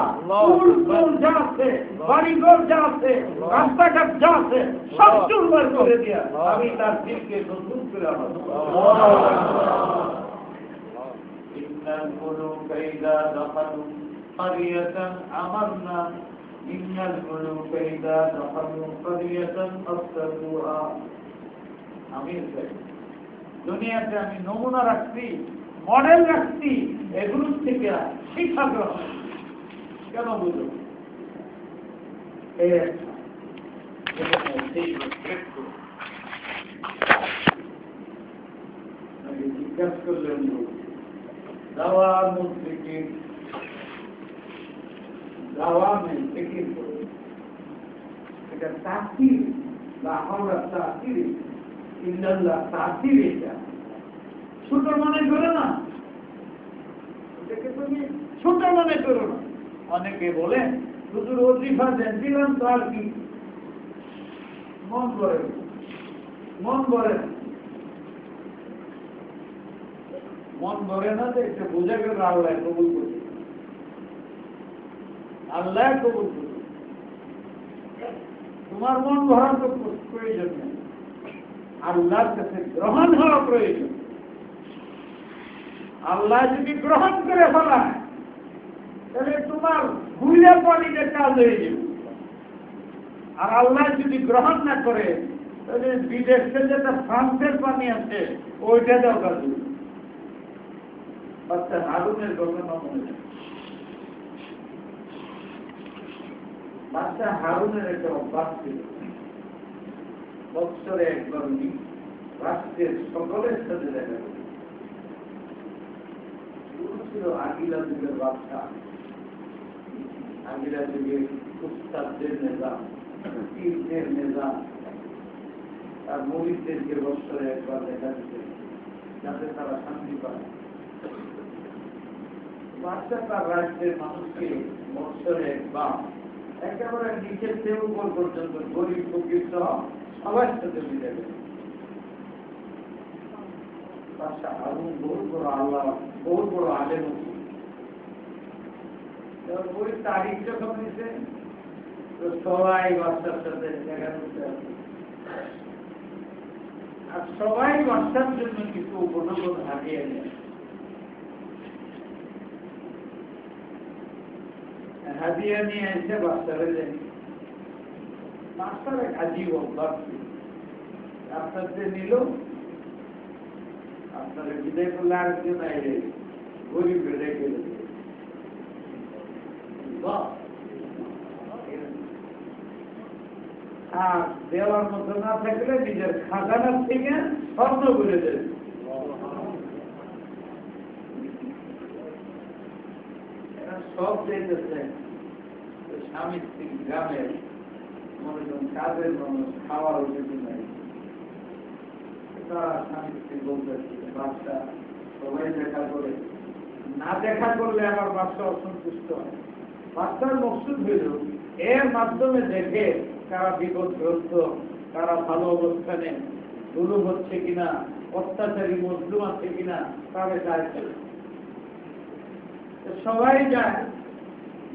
ফুল যা আছে, বাড়িঘর যা আছে, রাস্তাঘাট যা আছে, সব চুরমার করে দিয়া আমি তার দিনকে নতুন করে আনবো। ইন্নাল মুলুকা ইযা দাখালু ক্বারিয়াতান আমারনা ইন্নাল মুলুকা ইযা দাখালু ক্বারিয়াতান আফসাদুহা। আমি দুনিয়াতে আমি নমুনা রাখছি, মডেল রাখছি, এগুলোর থেকে শিক্ষা গ্রহণ কেন বুঝো? জিজ্ঞাসা করলেন দাওয়ামুল ফিকির, দাওয়ামুল ফিকির এটা তাসির, লা হাওলা তাসির ইল্লাল্লাহ, তাসির এটা ছোট মনে করে না। এটাকে তুমি ছোট মনে করো না। অনেকে বলে হুজুর ওজিফা দেন, দিলাম তো আর কি, মন ভরে মন ভরে না, মন ভরে না তো একটা বোঝা গেল আল্লাহ কবুল করবে, আল্লাহ কবুল করবে। তোমার মন ভরা তো প্রয়োজন নেই, আল্লাহর কাছে গ্রহণ হওয়া প্রয়োজন। আল্লাহ যদি গ্রহণ করে ফেলায় তাহলে তোমার ভুলে পানিতে কাজ হয়ে যাবে। আর আল্লাহ যদি গ্রহণ না করে তাহলে বিদেশে যেটা ফ্রান্সের পানি আছে ওইটা দেওয়া কাজ হবে। বাচ্চা হারুনের ঘটনা মনে হয়, বাচ্চা হারুনের একটা অভ্যাস ছিল, বৎসরে একবার উনি রাষ্ট্রের সকলের সাথে দেখা করতেন। ছিল আগিলা যুগের বাচ্চা, আগিলা যুগের উস্তাদদের নিজাম, পীরদের নিজাম, আর মুরিদদেরকে বৎসরে একবার দেখা দিতে যাতে তারা শান্তি পায়। বাচ্চা তার রাষ্ট্রের মানুষকে বৎসরে একবার একেবারে নিচের থেকে উপর পর্যন্ত গরিব ফকির সহ সবার সাথে মিলে গেল। বাচ্চা আগুন বহুত বড় আল্লাহ, বহুত বড় আলেম। ওই তারিখ যখন নিছে তো সবাই বাচ্চার সাথে দেখা করতে আসে, আর সবাই বাচ্চার জন্য কিছু উপলব্ধ হারিয়ে নেয়। হাদিয়া নিয়ে এসে বাচ্চারা দেন। বাচ্চার এক আজীব অভ্যাস ছিল, আপনার যে নিল আপনারা বিদায় করলে আরেকজন আইলে গরিব রেখে দেবে। আর দেওয়ার মতো না থাকলে নিজের খাজানার থেকে স্বর্ণ করে দেবে। সব চাইতেছে স্বামী স্ত্রী গ্রামের মনে করেন কাজের মানুষ, খাওয়ার কিছু নাই, তারা স্বামী স্ত্রী বলতেছে বাচ্চা সবাই দেখা করে, না দেখা করলে আমার বাচ্চা অসন্তুষ্ট হয়। বাচ্চার মকসুদ হইল এর মাধ্যমে দেখে কারা বিপদগ্রস্ত, কারা ভালো অবস্থানে, জুলুম হচ্ছে কিনা, অত্যাচারী মজলুম আছে কিনা, তাদের যায়। সবাই যায়,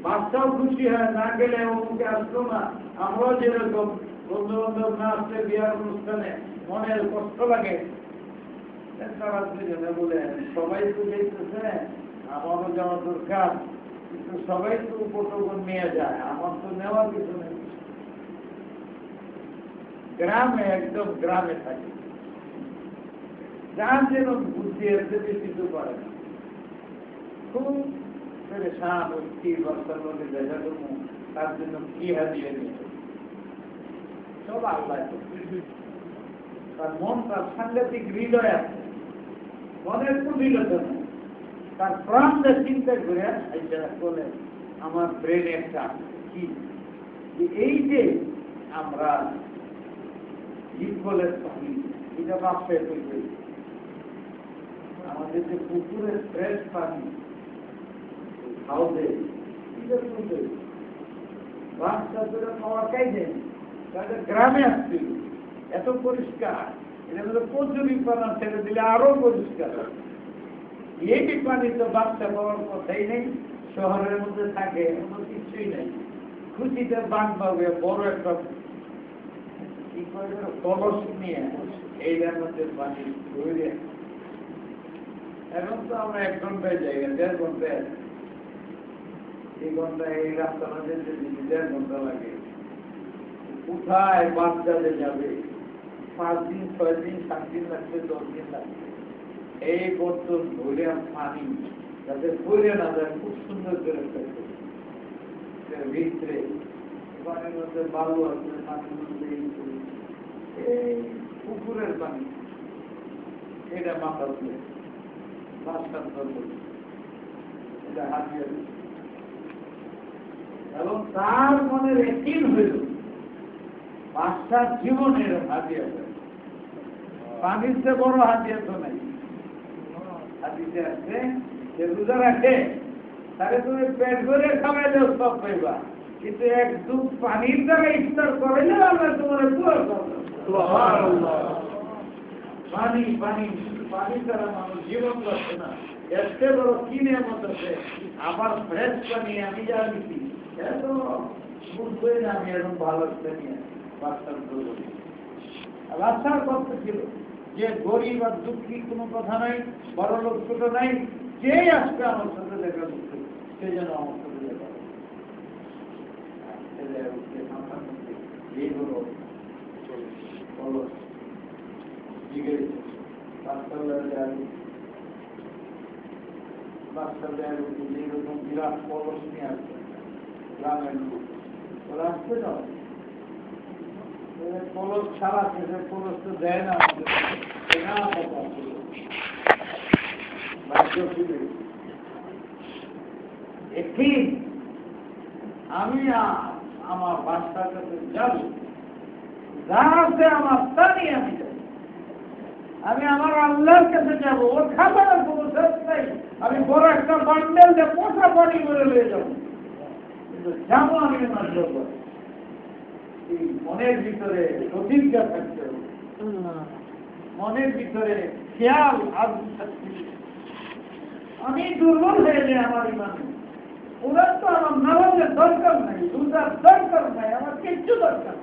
বাচ্চাও খুশি হয়, না গেলে অমুকে আসলো না। আমরাও যেরকম বন্ধু বান্ধব না আসলে বিয়ার অনুষ্ঠানে মনের কষ্ট লাগে, তারা দুজনে বলে সবাই তো যেতেছে, আমারও যাওয়া দরকার, কিন্তু সবাই তো উপটকন নিয়ে যায়, আমার তো নেওয়ার কিছু নেই। গ্রামে একদম গ্রামে থাকে, যার যেন বুদ্ধি এসে বেশি তো পারে না, খুব পেরেশান হচ্ছি বাচ্চার মধ্যে দেখা দেবো, তার জন্য কি হারিয়ে নিয়ে সব আল্লাহ। তার মন, তার সাংঘাতিক হৃদয় আছে, মনের কুটিলতা নেই, তার প্রাণটা চিন্তা করে বলে আমার ব্রেনে একটা কি, এই যে আমরা জিপকলের পানি এটা বাসায় তৈরি, আমাদের যে পুকুরের ফ্রেশ পানি হাউসে এটা তুলতে বাচ্চা ধরে পাওয়া চাইছে, তাদের গ্রামে আসছিল এত পরিষ্কার, এটা হলো কচুরি পানা ছেড়ে দিলে আরো পরিষ্কার। এই পানি তো বাচ্চা পাওয়ার কথাই নেই, শহরের মধ্যে থাকে কোনো কিছুই নেই। খুশিতে বান পাবে বড় একটা কি করে কলস নিয়ে এইটার মধ্যে পানি ধরে। এখন তো আমরা 1 ঘন্টায় যাই, 1.5 ঘন্টায়, এই ঘন্টায় এই রাস্তাটা যেতে 1.5 ঘন্টা লাগে। কোথায় বাচ্চাদের যাবে? 5 দিন 6 দিন 7 দিন লাগবে, 10 দিন লাগবে। এই বোতল ভরে পানি যাতে ভরে না যায়, খুব সুন্দর করে ভিতরে পানির মধ্যে বালু আছে, পানির মধ্যে এই পুকুরের পানি, এটা মাথা তুলে বাচ্চার এটা হাতিয়ে এবং তার মনের একদিন হইল বাচ্চার জীবনের হাতিয়ে পানির চেয়ে বড় হাতিয়ে তো নাই। হাতিতে আছে যে রোজা রাখে তাহলে তুমি পেট ভরে খাওয়াইলেও সব পাইবা, কিন্তু এক দুধ পানির দ্বারা ইফতার করাইলেও আমরা তোমার দোয়া করবো। পানি পানি পানি দ্বারা মানুষ জীবন করছে না, এত বড় কি নিয়ামত আছে। আবার ফ্রেশ পানি আমি যা দিচ্ছি এত বুঝবই না, আমি এরকম ভালো নিয়ে বাচ্চার করবো। বাচ্চার কথা ছিল যে গরিব আর দুঃখী কোনো কথা নাই, বড় লোক ছোট নাই, যেই আসবে আমার সাথে দেখা করতে সে যেন আমার সাথে দেখা এই হলো বলো বাচ্চাদের যেরকম বিরাট কলস নিয়ে আসবে গ্রামের লোক, ওরা আসবে না কলস ছাড়া সে কলস তো দেয় না একদিন আমি আমার বাচ্চার কাছে যাব, যা আছে আমার তা নিয়ে আমি যাব, আমি আমার আল্লাহর কাছে যাব, ওর খাবারের কোনো শেষ নাই। আমি বড় একটা বান্ডেল দিয়ে পোষা পানি করে নিয়ে যাব, কিন্তু যাবো আমি আমার জন্য। মনের ভিতরে প্রতিজ্ঞা থাকতে হবে, মনের ভিতরে খেয়াল আর আমি দুর্বল হয়ে যাই আমার ইমানে। ওনার তো আমার নামাজের দরকার নাই, রোজার দরকার নাই, আমার কিচ্ছু দরকার।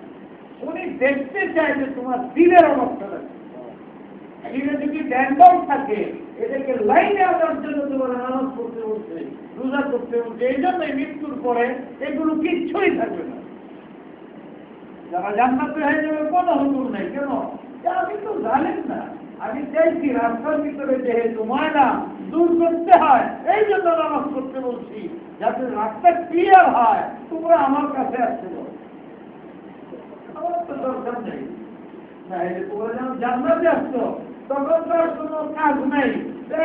উনি দেখতে চায় যে তোমার দিলের অবস্থাটা এটা যদি ড্যান্ডাল থাকে, এটাকে লাইনে আনার জন্য তোমার নামাজ পড়তে বলছে, রোজা করতে বলছে। এই জন্যই মৃত্যুর পরে এগুলো কিচ্ছুই থাকবে না। যারা জান্নাতে হয়ে যাবে কোনো হুকুম নেই। কেন? আমি তো জানেন না, আমি চাইছি রাস্তার ভিতরে যেহেতু ময়লা দূর করতে হয়, এই জন্য নামাজ করতে বলছি, যাতে রাস্তা ক্লিয়ার হয়। তোমরা আমার কাছে আসতে বলো, আমার তো দরকার নেই। তোমরা যেন জান্নাতে আসছো, তখন তো আর কোনো কাজ নেই।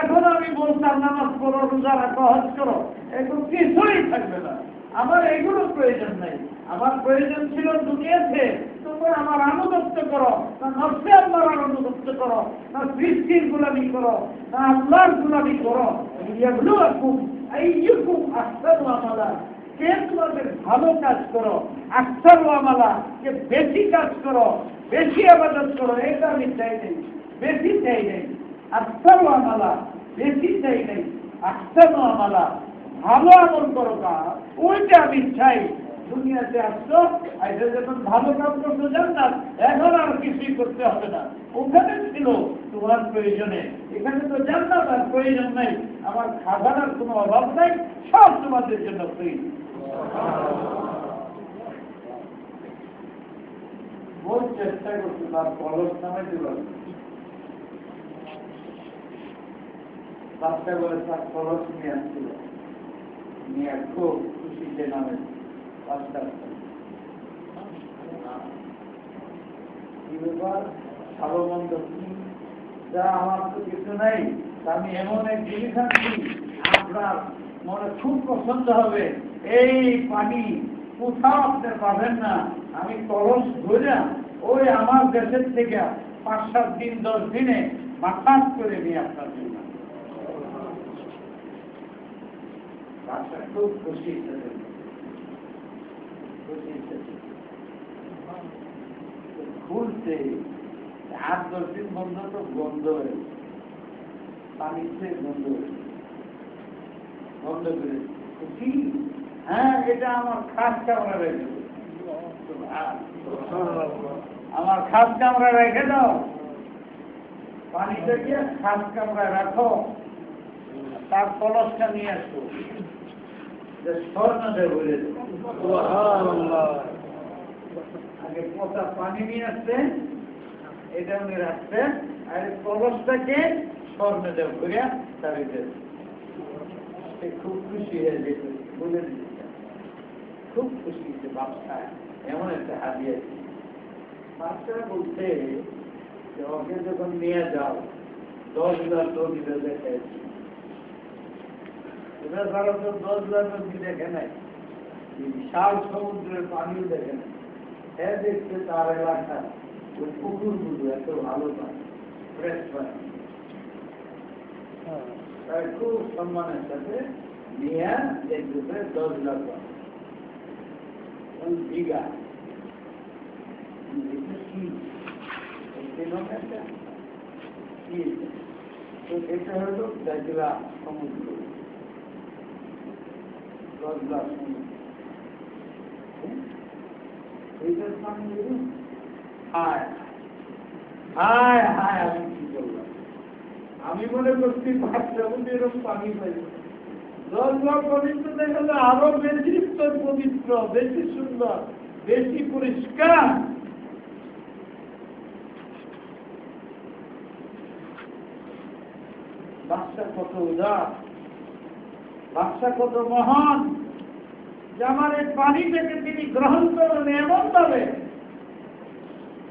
এখন আমি বলতাম নামাজ পড়ো, রোজা রাখো, হজ করো, এগুলো কিছুই থাকবে না। আমার এগুলো প্রয়োজন নেই। আমার প্রয়োজন ছিল দুনিয়াতে তোমরা আমার আনুগত্য করো, না নফসে আল্লাহর আনুগত্য করো, না সৃষ্টির গোলামি করো, না আল্লাহর গোলামি করো। ইয়াবলুয়াকুম আইয়ুকুম আহসানু আমালা, কে তোমাদের ভালো কাজ করো, আহসানু আমালা, কে বেশি কাজ করো, বেশি ইবাদত করো। এটা আমি চাই নেই, বেশি চাই নেই। আহসানু আমালা, বেশি চাই নেই। আহসানু আমালা, ভালো আমল করো, ওইটা আমি চাই। দুনিয়াতে আসছো, আইসা যখন ভালো কাজ করতে জান্নাত, এখন আর কিছুই করতে হবে না। ওখানে ছিল তোমার প্রয়োজনে, এখানে তো জান্নাত আর প্রয়োজন নাই। আমার খাবারের কোনো অভাব নাই, সব তোমাদের জন্য ফ্রি। বহু চেষ্টা করছে তার কলস নামে দিল, চেষ্টা করে তার কলস নিয়ে আসছিল, নিয়ে খুব খুশিতে নামে ভালো মন্দ কি যা আমার তো কিছু নাই, আমি এমন এক জিনিস আনছি আপনার মনে খুব পছন্দ হবে। এই পানি কোথাও আপনি পাবেন না। আমি কলস ধরে ওই আমার দেশের থেকে 5-7 দিন 10 দিনে মাথাস করে নিয়ে আপনার জন্য। খুব খুশি খুলতে 8-10 দিন বন্ধ, তো বন্ধ হয়ে পানিতে বন্ধ করে খুশি। হ্যাঁ, এটা আমার খাস কামরা রেখে দাও, আমার খাস কামরা রেখে দাও, পানিটা গিয়ে খাস কামরা রাখো, তার কলসটা নিয়ে আসো, স্বর্ণ দেব বলে আগে পচা পানি নিয়ে আসছে, এটা উনি রাখছেন, আর কলসটাকে স্বর্ণ দেব করিয়া চাবিতে খুব খুশি হয়ে যেত, বলে দিচ্ছে খুব খুশি হয়েছে। বাচ্চা এমন একটা হারিয়ে বাচ্চারা বলছে যে ওকে যখন নিয়ে যাও 10,000 টঙ্গি দেখেছি, এবার ভারত 10,000 টঙ্গি দেখে নাই, বিশাল সমুদ্রের পানিও দেখে নাই। হ্যাঁ, দেখছে তার এলাকা ওই পুকুরগুলো এত ভালো পানি, ফ্রেশ পানি। তাই খুব সম্মানের সাথে নিয়ে দেখতেছে 10 লাখ বিঘা তো এটা হলো জায়গা সমুদ্র 10 লাখ এইটার সামনে হায় হায় হায় আমি কি বললাম আমি মনে করছি এরকম পানি পাই 10 লাখ পবিত্র দেখলে আরো বেশি পবিত্র বেশি সুন্দর বেশি পরিষ্কার বাদশা কত উদার বাদশা কত মহান যে আমার এই পানি থেকে তিনি গ্রহণ করেন এমন ভাবে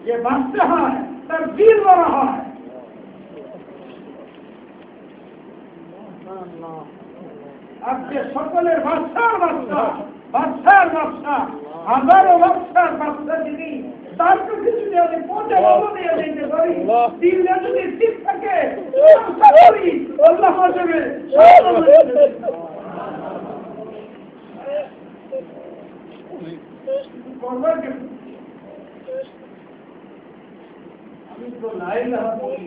যে বাঁচতে হয় তার দিল বড় হয় আজকে সকলের বাদশার বাদশা বাদশার বাদশা হাজারো বাদশার বাদশা যিনি তার কাছে যদি আমি পৌঁছে বাবু দিয়ে দিতে পারি দিলে যদি ঠিক থাকে আল্লাহ দেবে আমি তো লাইলাহা বলি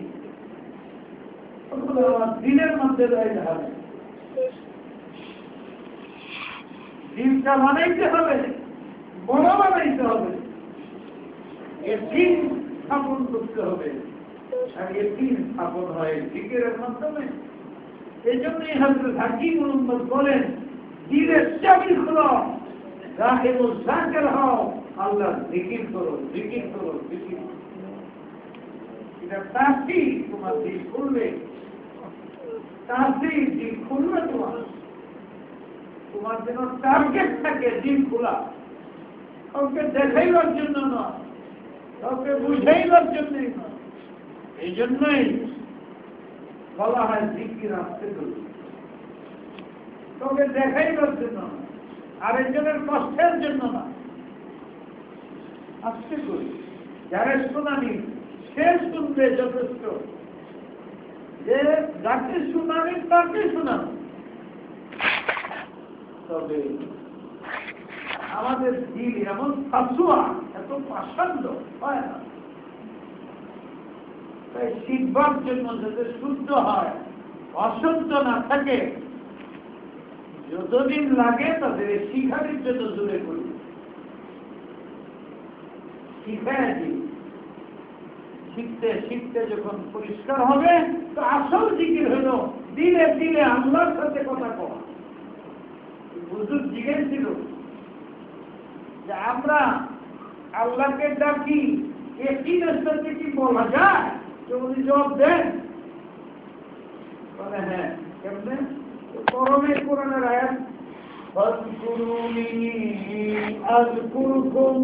আমার দিলের মধ্যে লাইলাহা দিনটা বানাইতে হবে বড় বানাইতে হবে এর দিন স্থাপন করতে হবে আর এর দিন স্থাপন হয় জিকিরের মাধ্যমে এই জন্যই হযরত হাকিম মুহাম্মদ বলেন দিলের চাবি খুলো রাহিমুল জাকির হও আল্লাহ জিকির করো জিকির করো জিকির এটা তাসি তোমার দিল খুলবে তাসি দিল খুলবে তোমার যেন টার্গেট থাকে দিল খোলা কাউকে দেখাইবার জন্য নয় কাউকে বুঝাইবার জন্যই নয় এই জন্যই বলা হয় জিকির আসতে করবে কাউকে দেখাইবার জন্য না আরেকজনের কষ্টের জন্য না আসতে করি যারা শুনানি সে শুনবে যথেষ্ট যে যাকে শুনানি তাকে শোনানো তবে আমাদের দিল এমন ফাঁসুয়া এত পাষাণ্ড হয় না তাই শিখবার জন্য যাতে শুদ্ধ হয় অশুদ্ধ না থাকে যতদিন লাগে তাদের শিখানোর জন্য জোরে করি শিখায় দিই শিখতে শিখতে যখন পরিষ্কার হবে তো আসল জিকির হইল দিলে দিলে আল্লাহর সাথে কথা কওয়া হুজুর জিজ্ঞেস ছিল যে আমরা আল্লাহকে ডাকি একটিনের সাথে কি বলা যায় তো উনি জবাব দেন বলে হ্যাঁ কেমনে করমে কোরআনের আয়াত ফাযকুরুনি আযকুরকুম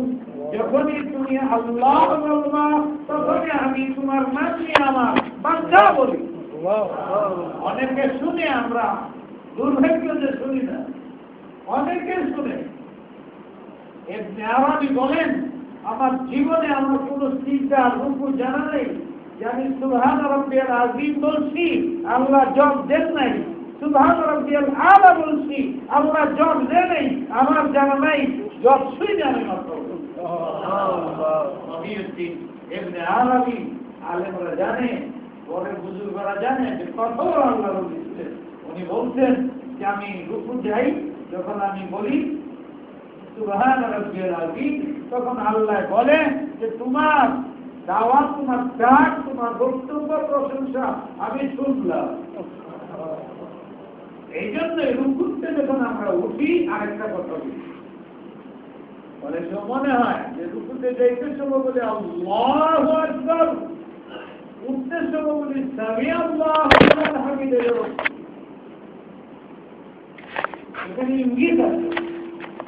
যখনই তুমি আল্লাহ বলবা তখনই আমি তোমার নাম নিয়ে আমার বান্দা বলি অনেকে শুনে আমরা দুর্ভাগ্য যে শুনি না অনেকে শুনে ইবনে আরাবী বলেন আমার জীবনে আমার কোনো চিন্তা রূপু জানা নেই যে আমি সুবহান রাব্বিয়াল আযীম বলছি আল্লাহ জবাব দেন নাই সুবহান রাব্বিয়াল আলা বলছি আল্লাহ জবাব দেন নাই আমার জানা নাই জবাব শুই জানে না তো ইবনে আরাবী আলেমরা জানে পরে বুজুর্গরা জানে যে কত আল্লাহ বলছেন উনি বলছেন যে আমি রুকু যাই যখন আমি বলি সুবহান রাব্বিয়াল আযীম তখন আল্লাহ বলে যে তোমার দাওয়াত তোমার ডাক তোমার বক্তব্য প্রশংসা আমি শুনলাম এই জন্য রুকুতে যখন আমরা উঠি আরেকটা কথা বলি অনেক সময় মনে হয় যে রুকুতে যাইতে সময় বলে আল্লাহু আকবার উঠতে সময় বলি সামি আল্লাহু লিমান হামিদাহু এখানে ইঙ্গিত আছে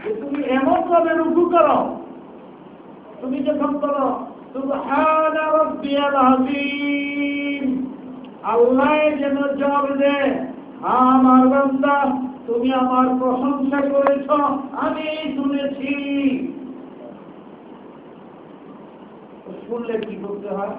যে তুমি এমন ভাবে রুকু করো তুমি যখন করো সুবহান রাব্বিয়াল আযীম আল্লাহ যেন জবাব দেয় আমার বান্দা তুমি আমার প্রশংসা করেছ আমি শুনেছি শুনলে কি করতে হয়